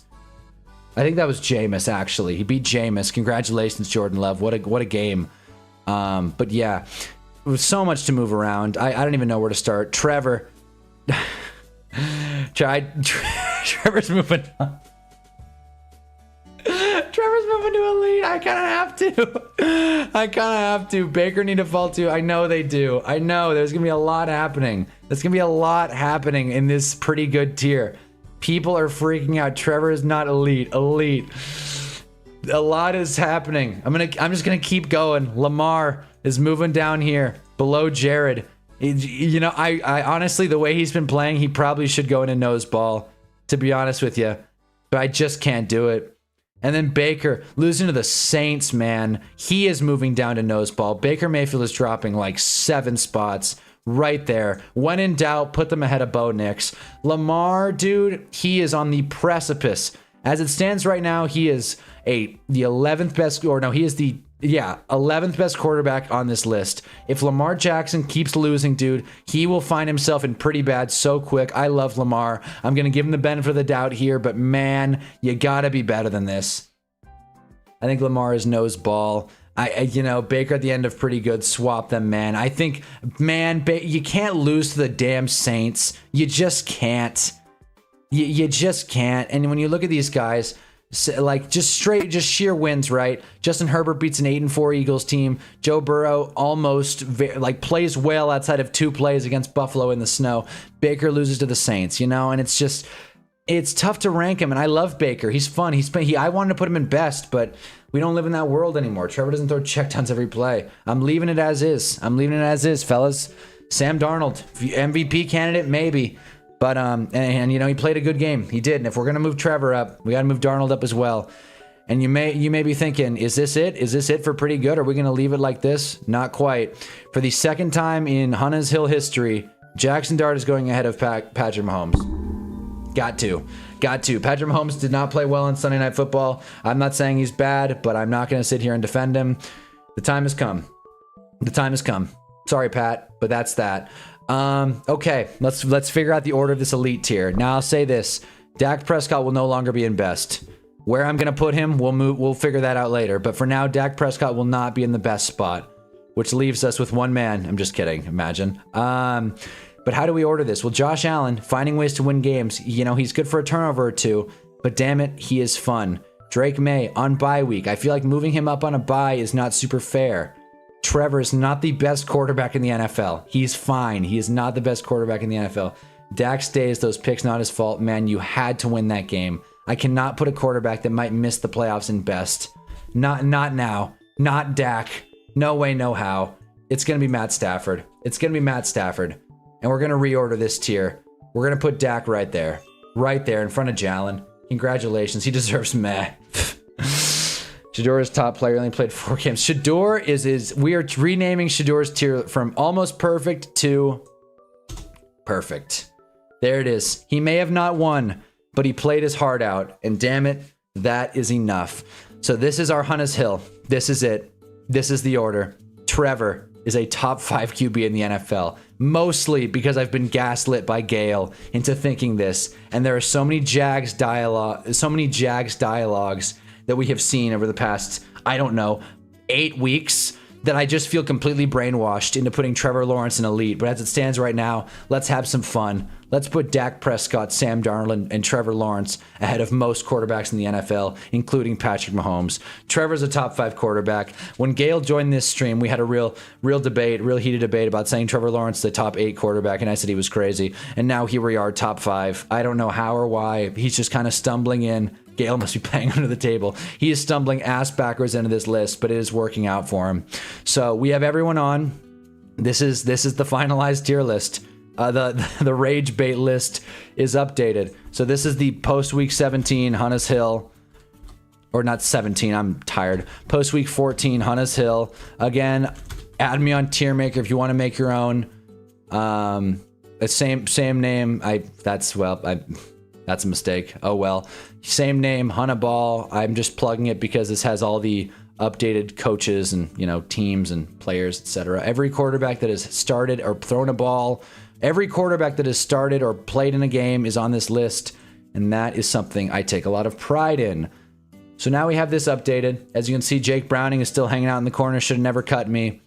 I think that was Jameis, actually. He beat Jameis. Congratulations, Jordan Love. What a game. But yeah, it was so much to move around. I don't even know where to start. Trevor. Trevor's moving on. Trevor's moving to elite. I kind of have to. Baker need to fall too. I know they do. I know there's going to be a lot happening. There's going to be a lot happening in this pretty good tier. People are freaking out. Trevor is not elite. Elite. A lot is happening. I'm just going to keep going. Lamar is moving down here below Jared. You know, I honestly, the way he's been playing, he probably should go into nose ball, to be honest with you. But I just can't do it. And then Baker, losing to the Saints, man. He is moving down to nose ball. Baker Mayfield is dropping like 7 spots right there. When in doubt, put them ahead of Bo Nix. Lamar, dude, he is on the precipice. As it stands right now, he is the 11th best, or no, he is the Yeah, 11th best quarterback on this list. If Lamar Jackson keeps losing, dude, he will find himself in pretty bad so quick. I love Lamar. I'm going to give him the benefit of the doubt here, but man, you got to be better than this. I think Lamar is nose ball. You know, Baker at the end of pretty good. Swap them, man. I think, man, you can't lose to the damn Saints. You just can't. You just can't. And when you look at these guys, like just sheer wins, right? Justin Herbert beats an 8-4 Eagles team. Joe Burrow almost plays well outside of 2 plays against Buffalo in the snow. Baker loses to the Saints, you know, and it's tough to rank him. And I love Baker. He's fun. I wanted to put him in best, but we don't live in that world anymore. Trevor doesn't throw checkdowns every play. I'm leaving it as is. Fellas. Sam Darnold, MVP candidate, maybe. But, and you know, he played a good game. He did. And if we're going to move Trevor up, we got to move Darnold up as well. And you may be thinking, is this it? Is this it for pretty good? Are we going to leave it like this? Not quite. For the second time in Hunnah's Hill history, Jackson Dart is going ahead of Patrick Mahomes. Got to. Patrick Mahomes did not play well on Sunday Night Football. I'm not saying he's bad, but I'm not going to sit here and defend him. The time has come. Sorry, Pat, but that's that. Okay, let's figure out the order of this elite tier. Now I'll say this: Dak Prescott will no longer be in best. Where I'm gonna put him, we'll figure that out later. But for now, Dak Prescott will not be in the best spot, which leaves us with one man. I'm just kidding. Imagine. But how do we order this? Well, Josh Allen finding ways to win games. You know, he's good for a turnover or two, but damn it, he is fun. Drake May on bye week. I feel like moving him up on a bye is not super fair. Trevor is not the best quarterback in the NFL. He's fine. He is not the best quarterback in the NFL. Dak stays. Those picks not his fault. Man, you had to win that game. I cannot put a quarterback that might miss the playoffs in best. Not now. Not Dak. No way, no how. It's going to be Matt Stafford. And we're going to reorder this tier. We're going to put Dak right there in front of Jalen. Congratulations. He deserves meh. Shador is top player, only played 4 games. Shador we are renaming Shador's tier from almost perfect to perfect. There it is. He may have not won, but he played his heart out. And damn it, that is enough. So this is our Hunnah's Hill. This is it. This is the order. Trevor is a top 5 QB in the NFL. Mostly because I've been gaslit by Gale into thinking this. And there are so many Jags dialogues that we have seen over the past, I don't know, 8 weeks that I just feel completely brainwashed into putting Trevor Lawrence in elite. But as it stands right now, let's have some fun. Let's put Dak Prescott, Sam Darnold, and Trevor Lawrence ahead of most quarterbacks in the NFL, including Patrick Mahomes. Trevor's a top 5 quarterback. When Gale joined this stream, we had a real heated debate about saying Trevor Lawrence is the top 8 quarterback, and I said he was crazy. And now here we are, top 5. I don't know how or why. He's just kind of stumbling in. Gale must be playing under the table. He is stumbling ass backwards into this list, but it is working out for him. So we have everyone on. This is the finalized tier list. The rage bait list is updated. So this is the post week 17 Hunnah's Hill, or not 17. I'm tired. Post week 14 Hunnah's Hill. Again, add me on Tier Maker if you want to make your own. Same name. That's a mistake. Oh well. Same name, Hunnaball. I'm just plugging it because this has all the updated coaches and, you know, teams and players, etc. Every quarterback that has started or thrown a ball, every quarterback that has started or played in a game is on this list, and that is something I take a lot of pride in. So now we have this updated. As you can see, Jake Browning is still hanging out in the corner. Should have never cut me.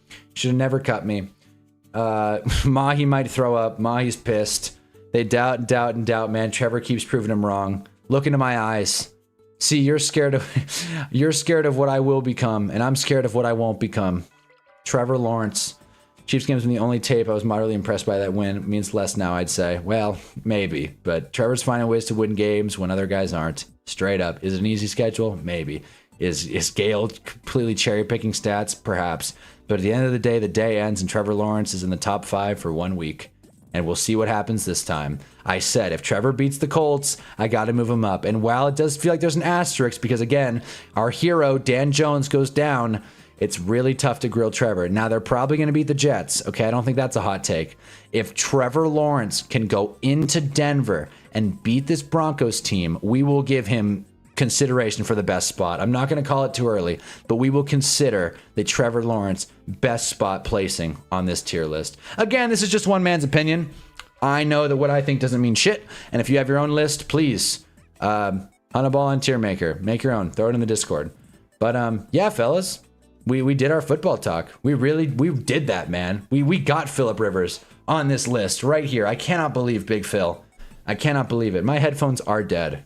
Mahi might throw up. Mahi's pissed. They doubt, man. Trevor keeps proving him wrong. Look into my eyes. See, you're scared of what I will become, and I'm scared of what I won't become. Trevor Lawrence. Chiefs game's been the only tape I was moderately impressed by. That win. It means less now, I'd say. Well, maybe. But Trevor's finding ways to win games when other guys aren't. Straight up. Is it an easy schedule? Maybe. Is Gale completely cherry-picking stats? Perhaps. But at the end of the day ends and Trevor Lawrence is in the top 5 for 1 week. And we'll see what happens this time. I said, if Trevor beats the Colts, I got to move him up. And while it does feel like there's an asterisk, because again, our hero, Dan Jones, goes down, it's really tough to grill Trevor. Now, they're probably going to beat the Jets. Okay, I don't think that's a hot take. If Trevor Lawrence can go into Denver and beat this Broncos team, we will give him consideration for the best spot. I'm not going to call it too early, but we will consider the Trevor Lawrence best spot placing on this tier list. Again, this is just one man's opinion. I know that what I think doesn't mean shit, and if you have your own list, please, Hunnaball on Tier Maker. Make your own. Throw it in the Discord. But yeah, fellas, we did our football talk. We did that, man. We got Phillip Rivers on this list right here. I cannot believe Big Phil. I cannot believe it. My headphones are dead.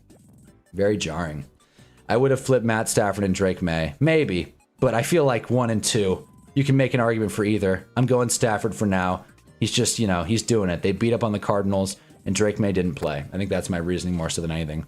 Very jarring. I would have flipped Matt Stafford and Drake May. Maybe. But I feel like 1 and 2. You can make an argument for either. I'm going Stafford for now. He's just, you know, he's doing it. They beat up on the Cardinals, and Drake May didn't play. I think that's my reasoning more so than anything.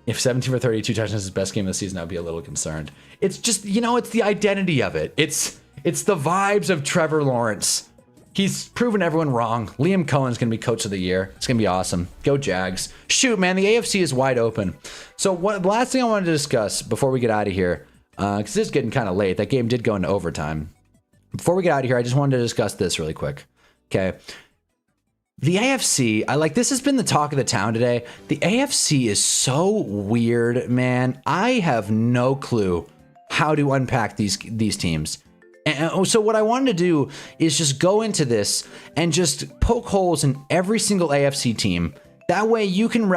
If 17 for 32 touchdowns is his best game of the season, I'd be a little concerned. It's just, you know, it's the identity of it. It's the vibes of Trevor Lawrence. He's proven everyone wrong. Liam Cohen's going to be coach of the year. It's going to be awesome. Go Jags. Shoot, man, the AFC is wide open. So the last thing I wanted to discuss before we get out of here, because this is getting kind of late. That game did go into overtime. Before we get out of here, I just wanted to discuss this really quick. Okay. The AFC, this has been the talk of the town today. The AFC is so weird, man. I have no clue how to unpack these teams. And so what I wanted to do is just go into this and just poke holes in every single AFC team. That way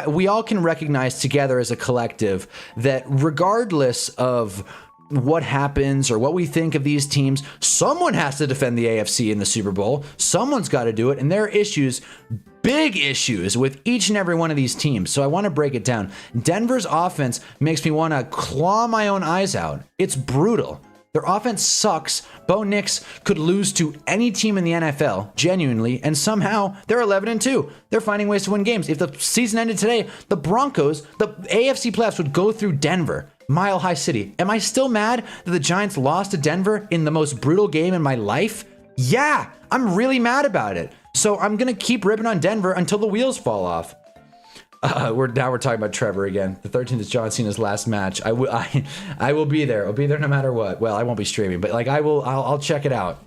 we all can recognize together as a collective that regardless of what happens or what we think of these teams, someone has to defend the AFC in the Super Bowl. Someone's got to do it. And there are issues, big issues with each and every one of these teams. So I want to break it down. Denver's offense makes me want to claw my own eyes out. It's brutal. Their offense sucks. Bo Nix could lose to any team in the NFL, genuinely, and somehow they're 11 and 2. They're finding ways to win games. If the season ended today, the Broncos, the AFC playoffs would go through Denver, Mile High City. Am I still mad that the Giants lost to Denver in the most brutal game in my life? Yeah, I'm really mad about it. So I'm going to keep ripping on Denver until the wheels fall off. We're talking about Trevor again. The 13th is John Cena's last match. I will be there. I'll be there no matter what. Well, I won't be streaming, but I'll check it out.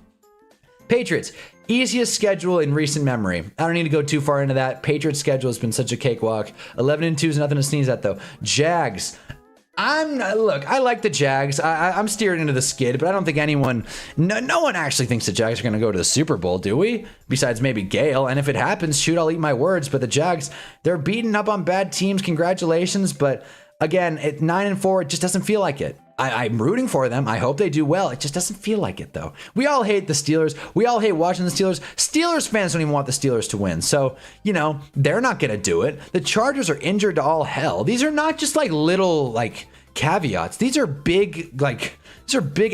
Patriots, easiest schedule in recent memory. I don't need to go too far into that. Patriots schedule has been such a cakewalk. 11 and 2 is nothing to sneeze at though. Jags. I like the Jags. I'm steering into the skid, but I don't think no one actually thinks the Jags are going to go to the Super Bowl, do we? Besides maybe Gale. And if it happens, shoot, I'll eat my words. But the Jags, they're beating up on bad teams. Congratulations. But again, at 9 and 4, it just doesn't feel like it. I'm rooting for them. I hope they do well. It just doesn't feel like it, though. We all hate the Steelers. We all hate watching the Steelers. Steelers fans don't even want the Steelers to win. So, you know, they're not going to do it. The Chargers are injured to all hell. These are not just little caveats. These are big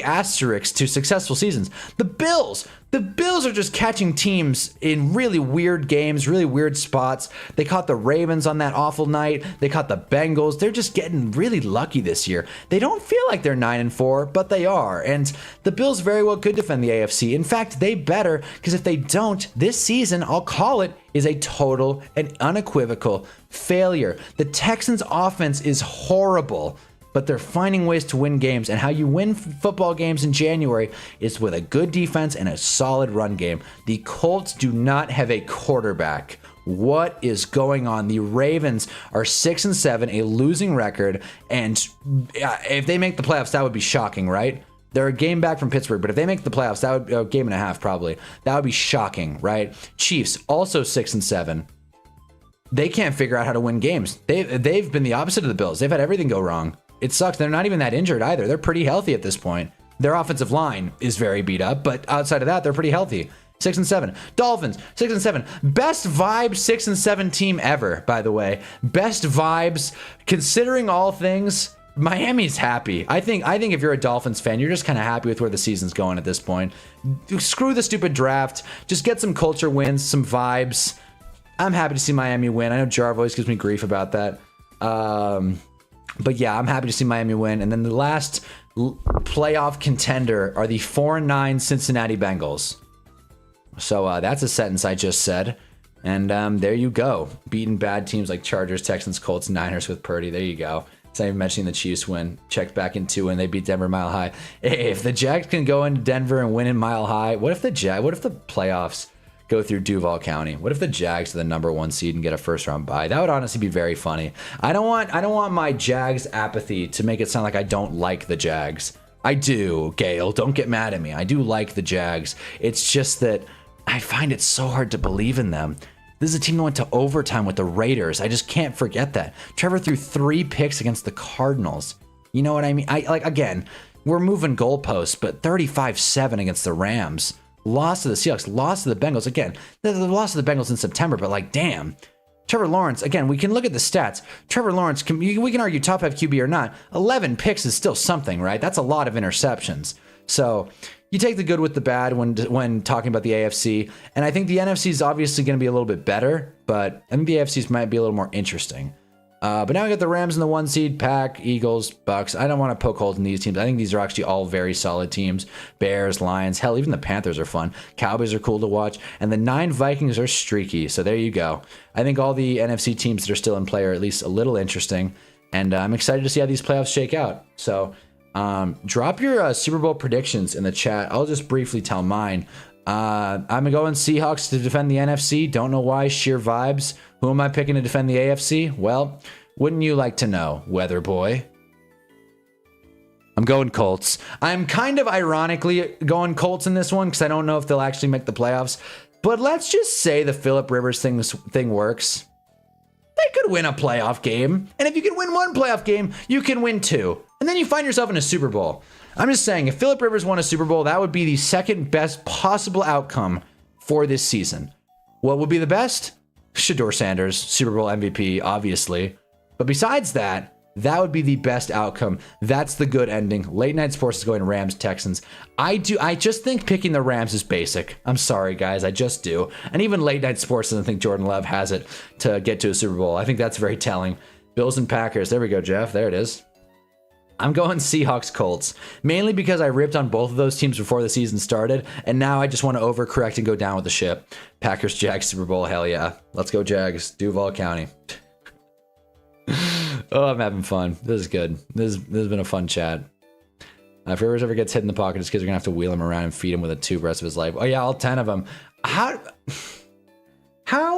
asterisks to successful seasons. The Bills are just catching teams in really weird games, really weird spots. They caught the Ravens on that awful night. They caught the Bengals. They're just getting really lucky this year. They don't feel like they're 9 and 4, but they are. And the Bills very well could defend the AFC. In fact, they better, because if they don't, this season, I'll call it, is a total and unequivocal failure. The Texans' offense is horrible, but they're finding ways to win games. And how you win football games in January is with a good defense and a solid run game. The Colts do not have a quarterback. What is going on? The Ravens are 6 and 7, a losing record. And if they make the playoffs, that would be shocking, right? They're a game back from Pittsburgh, but if they make the playoffs, that would be a game and a half probably. That would be shocking, right? Chiefs also 6 and 7. They can't figure out how to win games. They've been the opposite of the Bills. They've had everything go wrong. It sucks. They're not even that injured either. They're pretty healthy at this point. Their offensive line is very beat up, but outside of that, they're pretty healthy. 6 and 7. Dolphins, 6 and 7. Best vibe 6 and 7 team ever, by the way. Best vibes. Considering all things, Miami's happy. I think if you're a Dolphins fan, you're just kind of happy with where the season's going at this point. Screw the stupid draft. Just get some culture wins, some vibes. I'm happy to see Miami win. I know Jarv always gives me grief about that. But yeah, I'm happy to see Miami win. And then the last playoff contender are the 4-9 Cincinnati Bengals. So that's a sentence I just said. And there you go. Beating bad teams like Chargers, Texans, Colts, Niners with Purdy. There you go. It's not even mentioning the Chiefs win. Checked back in 2 when they beat Denver Mile High. If the Jags can go into Denver and win in Mile High, what if the playoffs go through Duval County. What if the Jags are the #1 seed and get a first round bye? That would honestly be very funny. I don't want my Jags apathy to make it sound like I don't like the Jags. I do, Gail. Don't get mad at me. I do like the Jags. It's just that I find it so hard to believe in them. This is a team that went to overtime with the Raiders. I just can't forget that. Trevor threw 3 picks against the Cardinals. You know what I mean? Again, we're moving goalposts, but 35-7 against the Rams. Lost to the Seahawks, lost to the Bengals. Again, the loss to the Bengals in September, but like, damn. Trevor Lawrence, again, we can look at the stats. Trevor Lawrence, we can argue top 5 QB or not. 11 picks is still something, right? That's a lot of interceptions. So you take the good with the bad when talking about the AFC. And I think the NFC is obviously going to be a little bit better, but I think the AFCs might be a little more interesting. But now we got the Rams in the 1 seed, Pack, Eagles, Bucks. I don't want to poke holes in these teams. I think these are actually all very solid teams. Bears, Lions, hell, even the Panthers are fun. Cowboys are cool to watch. And the 9 Vikings are streaky. So there you go. I think all the NFC teams that are still in play are at least a little interesting. And I'm excited to see how these playoffs shake out. So drop your Super Bowl predictions in the chat. I'll just briefly tell mine. I'm going Seahawks to defend the NFC. Don't know why. Sheer vibes. Who am I picking to defend the AFC? Well, wouldn't you like to know, Weather Boy? I'm going Colts. I'm kind of ironically going Colts in this one because I don't know if they'll actually make the playoffs. But let's just say the Phillip Rivers thing works. They could win a playoff game. And if you can win 1 playoff game, you can win 2. And then you find yourself in a Super Bowl. I'm just saying, if Phillip Rivers won a Super Bowl, that would be the second best possible outcome for this season. What would be the best? Shedeur Sanders, Super Bowl MVP, obviously. But besides that, that would be the best outcome. That's the good ending. Late Night Sports is going Rams, Texans. I just think picking the Rams is basic. I'm sorry, guys. I just do. And even Late Night Sports doesn't think Jordan Love has it to get to a Super Bowl. I think that's very telling. Bills and Packers. There we go, Jeff. There it is. I'm going Seahawks Colts, mainly because I ripped on both of those teams before the season started, and now I just want to overcorrect and go down with the ship. Packers, Jags, Super Bowl, hell yeah. Let's go Jags, Duval County. Oh, I'm having fun. This is good. This has been a fun chat. If Rivers ever gets hit in the pocket, his kids are going to have to wheel him around and feed him with a tube the rest of his life. Oh yeah, all 10 of them. How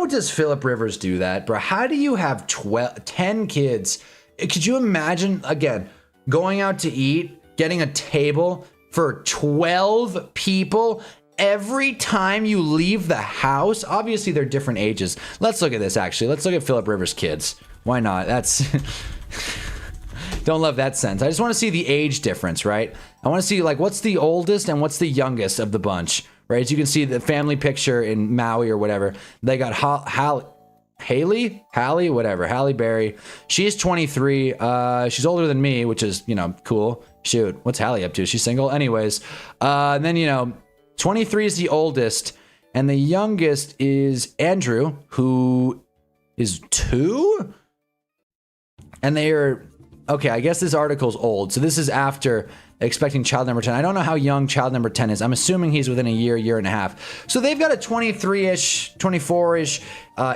does Phillip Rivers do that, bro? How do you have 10 kids? Could you imagine, again, going out to eat, getting a table for 12 people every time you leave the house? Obviously, they're different ages. Let's look at this, actually. Let's look at Phillip Rivers' kids. Why not? That's... Don't love that sense. I just want to see the age difference, right? I want to see, like, what's the oldest and what's the youngest of the bunch, right? As you can see, the family picture in Maui or whatever, they got Hallie, whatever, Halle Berry. She's 23. She's older than me, which is, you know, cool. Shoot, what's Hallie up to? She's single? Anyways. And then, you know, 23 is the oldest, and the youngest is Andrew, who is 2? And they are... Okay, I guess this article's old. So this is after expecting child number 10. I don't know how young child number 10 is. I'm assuming he's within a year and a half. So they've got a 23-ish, 24-ish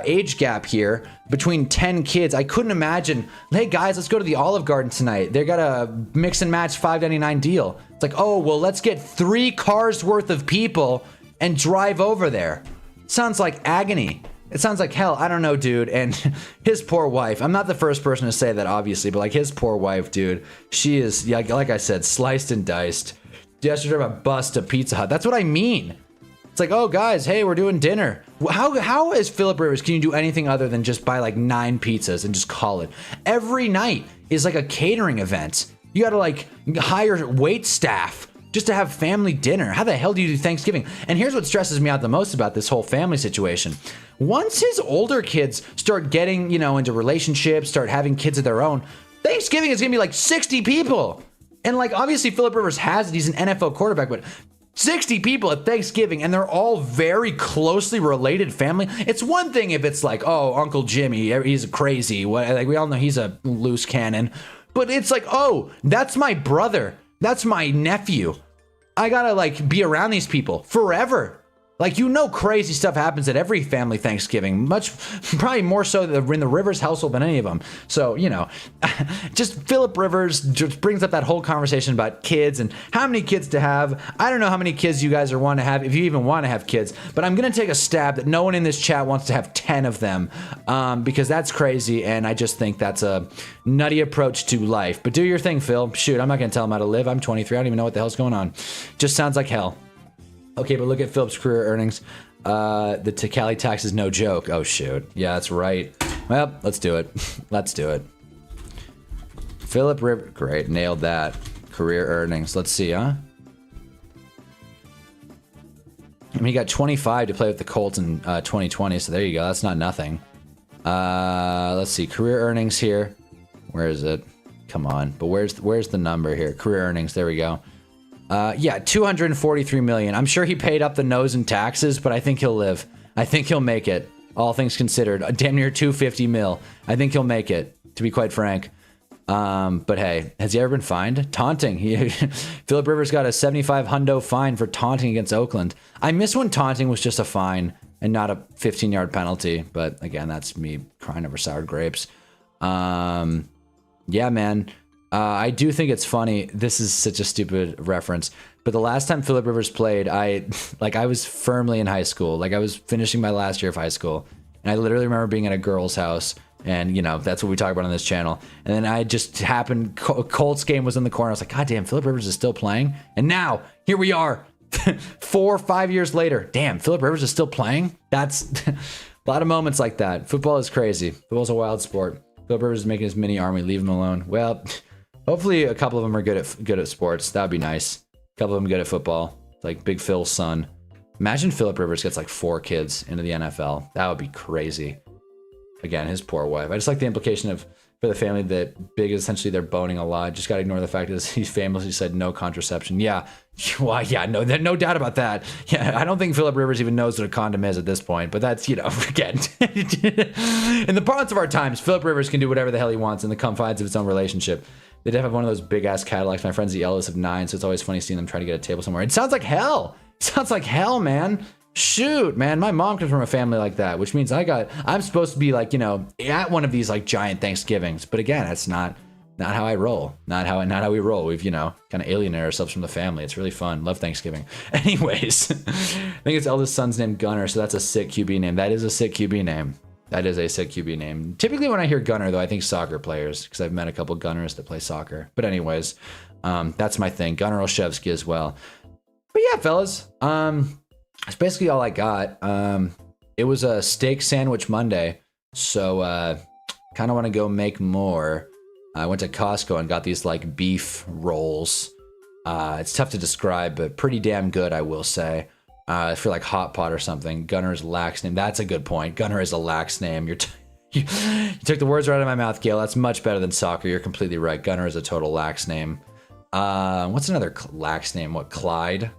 age gap here between 10 kids. I couldn't imagine, hey guys, let's go to the Olive Garden tonight. They got a mix and match $5.99 deal. It's like, oh, well, let's get 3 cars worth of people and drive over there. Sounds like agony. It sounds like hell. I don't know, dude. And his poor wife. I'm not the first person to say that, obviously, but like his poor wife, dude. She is, yeah, like I said, sliced and diced. She has to drive a bus to Pizza Hut. That's what I mean. It's like, oh, guys, hey, we're doing dinner. How is Phillip Rivers? Can you do anything other than just buy like 9 pizzas and just call it? Every night is like a catering event. You got to like hire wait staff just to have family dinner. How the hell do you do Thanksgiving? And here's what stresses me out the most about this whole family situation. Once his older kids start getting, you know, into relationships, start having kids of their own, Thanksgiving is going to be like 60 people. And like, obviously Phillip Rivers has it. He's an NFL quarterback, but 60 people at Thanksgiving, and they're all very closely related family. It's one thing if it's like, oh, Uncle Jimmy, he's crazy. Like, we all know he's a loose cannon. But it's like, oh, that's my brother. That's my nephew. I gotta like be around these people forever. Like, crazy stuff happens at every family Thanksgiving, probably more so in the Rivers household than any of them. So, just Philip Rivers just brings up that whole conversation about kids and how many kids to have. I don't know how many kids you guys are want to have, if you even want to have kids, but I'm going to take a stab that no one in this chat wants to have 10 of them, because that's crazy, and I just think that's a nutty approach to life. But do your thing, Phil. Shoot, I'm not going to tell him how to live. I'm 23. I don't even know what the hell's going on. Just sounds like hell. Okay, but look at Philip's career earnings. The Tecali tax is no joke. Oh, shoot. Yeah, that's right. Well, let's do it. Let's do it. Philip Rivers. Great, nailed that. Career earnings. Let's see, huh? I mean, he got 25 to play with the Colts in 2020, so there you go. That's not nothing. Let's see. Career earnings here. Where is it? Come on. But where's the number here? Career earnings. There we go. Yeah, 243 million. I'm sure he paid up the nose in taxes, but I think he'll live. I think he'll make it. All things considered, damn near 250 mil. I think he'll make it, to be quite frank. But hey, has he ever been fined? Taunting. Philip Rivers got a 75 hundo fine for taunting against Oakland. I miss when taunting was just a fine and not a 15-yard penalty. But again, that's me crying over sour grapes. Yeah, man. I do think it's funny. This is such a stupid reference, but the last time Philip Rivers played, I was firmly in high school. Like, I was finishing my last year of high school, and I literally remember being at a girl's house, and that's what we talk about on this channel. And then I just happened, Colts game was in the corner. I was like, God damn, Philip Rivers is still playing. And now here we are 4 or 5 years later. Damn, Philip Rivers is still playing. That's a lot of moments like that. Football is crazy. Football's a wild sport. Philip Rivers is making his mini army. Leave him alone. Well, hopefully a couple of them are good at sports. That'd be nice. A couple of them good at football. It's like Big Phil's son. Imagine Philip Rivers gets like 4 kids into the NFL. That would be crazy. Again, his poor wife. I just like the implication of, for the family, that Big is essentially they're boning a lot. Just gotta ignore the fact that he famously said no contraception. Yeah, well, yeah, no doubt about that. Yeah, I don't think Philip Rivers even knows what a condom is at this point. But that's, again, in the parlance of our times, Philip Rivers can do whatever the hell he wants in the confines of its own relationship. They did have one of those big ass Cadillacs. My friend's the eldest of 9, so it's always funny seeing them try to get a table somewhere. It sounds like hell. It sounds like hell, man. Shoot, man. My mom comes from a family like that, which means I'm supposed to be like, at one of these like giant Thanksgivings. But again, that's not how I roll. Not how we roll. We've, kind of alienated ourselves from the family. It's really fun. Love Thanksgiving. Anyways, I think his eldest son's named Gunner, so that's a sick QB name. That is a sick QB name. That is a sick QB name. Typically when I hear Gunner, though, I think soccer players, because I've met a couple Gunners that play soccer. But anyways, that's my thing. Gunner Olszewski as well. But yeah, fellas, that's basically all I got. It was a steak sandwich Monday, so kind of want to go make more. I went to Costco and got these like beef rolls. It's tough to describe, but pretty damn good, I will say. For like hot pot or something. Gunner's lax name. That's a good point. Gunner is a lax name. You took the words right out of my mouth, Gail. That's much better than soccer. You're completely right. Gunner is a total lax name. What's another lax name? What, Clyde?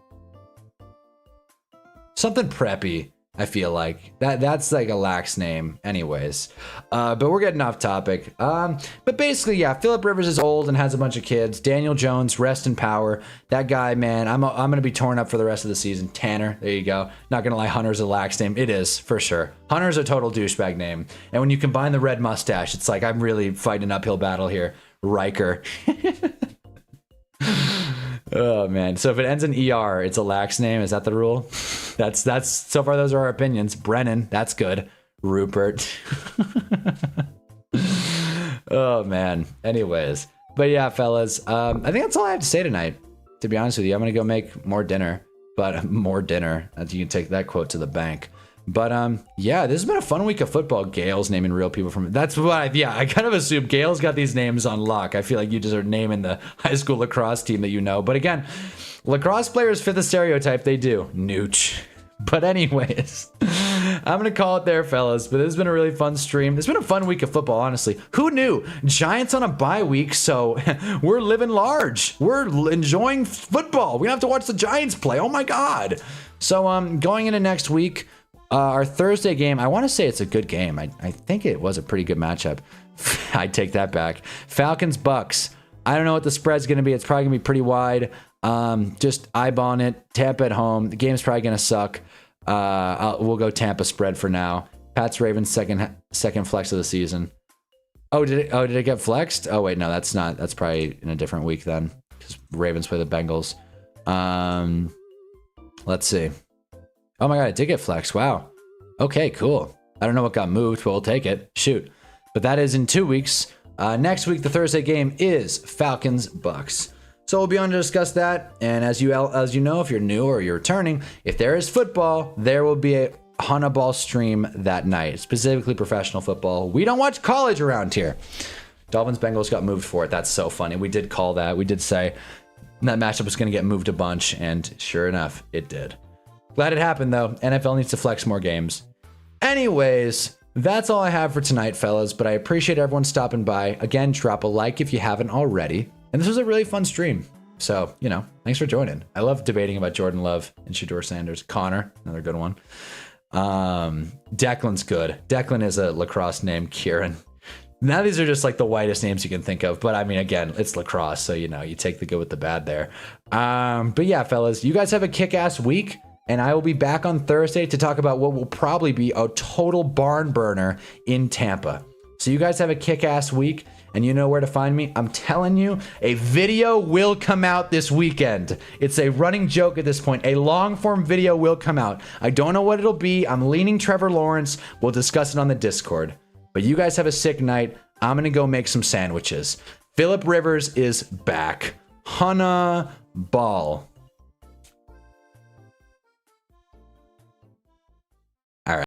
Something preppy, I feel like. That's like a lax name anyways. But we're getting off topic. But basically, yeah, Philip Rivers is old and has a bunch of kids. Daniel Jones, rest in power. That guy, man, I'm going to be torn up for the rest of the season. Tanner, there you go. Not going to lie, Hunter's a lax name. It is, for sure. Hunter's a total douchebag name. And when you combine the red mustache, it's like I'm really fighting an uphill battle here. Riker. Oh, man. So if it ends in ER, it's a lax name. Is that the rule? That's so far, those are our opinions. Brennan, that's good. Rupert. Oh, man. Anyways. But yeah, fellas, I think that's all I have to say tonight. To be honest with you, I'm going to go make more dinner. But more dinner. You can take that quote to the bank. But yeah, this has been a fun week of football. Gail's naming real people from. That's what I kind of assume Gail's got these names on lock. I feel like you just are naming the high school lacrosse team that you know. But again, lacrosse players fit the stereotype. They do. Nooch. But anyways, I'm going to call it there, fellas. But this has been a really fun stream. It's been a fun week of football, honestly. Who knew? Giants on a bye week, so we're living large. We're enjoying football. We don't have to watch the Giants play. Oh, my God. So going into next week, our Thursday game, I want to say it's a good game. I think it was a pretty good matchup. I take that back. Falcons, Bucks. I don't know what the spread's going to be. It's probably going to be pretty wide. Just eyeballing it. Tampa at home. The game's probably going to suck. We'll go Tampa spread for now. Pats Ravens second flex of the season. Oh, did it get flexed? Oh wait, no, that's not. That's probably in a different week then, because Ravens play the Bengals. Let's see. Oh my god, it did get flexed. Wow. Okay, cool. I don't know what got moved, but we'll take it. Shoot. But that is in 2 weeks. Next week, the Thursday game is Falcons Bucks. So we'll be on to discuss that. And as you know, if you're new or you're returning, if there is football, there will be a Hunnaball stream that night, specifically professional football. We don't watch college around here. Dolphins Bengals got moved for it. That's so funny. We did call that. We did say that matchup was going to get moved a bunch, and sure enough, it did. Glad it happened though. NFL needs to flex more games. Anyways, that's all I have for tonight, fellas, but I appreciate everyone stopping by. Again, drop a like if you haven't already. And this was a really fun stream. So, you know, thanks for joining. I love debating about Jordan Love and Shedeur Sanders. Connor, another good one. Declan's good. Declan is a lacrosse name. Kieran. Now these are just like the whitest names you can think of. But I mean, again, it's lacrosse. So, you know, you take the good with the bad there. But yeah, fellas, you guys have a kick-ass week. And I will be back on Thursday to talk about what will probably be a total barn burner in Tampa. So you guys have a kick-ass week, and you know where to find me. I'm telling you, a video will come out this weekend. It's a running joke at this point. A long-form video will come out. I don't know what it'll be. I'm leaning Trevor Lawrence. We'll discuss it on the Discord. But you guys have a sick night. I'm going to go make some sandwiches. Phillip Rivers is back. Hunnaball.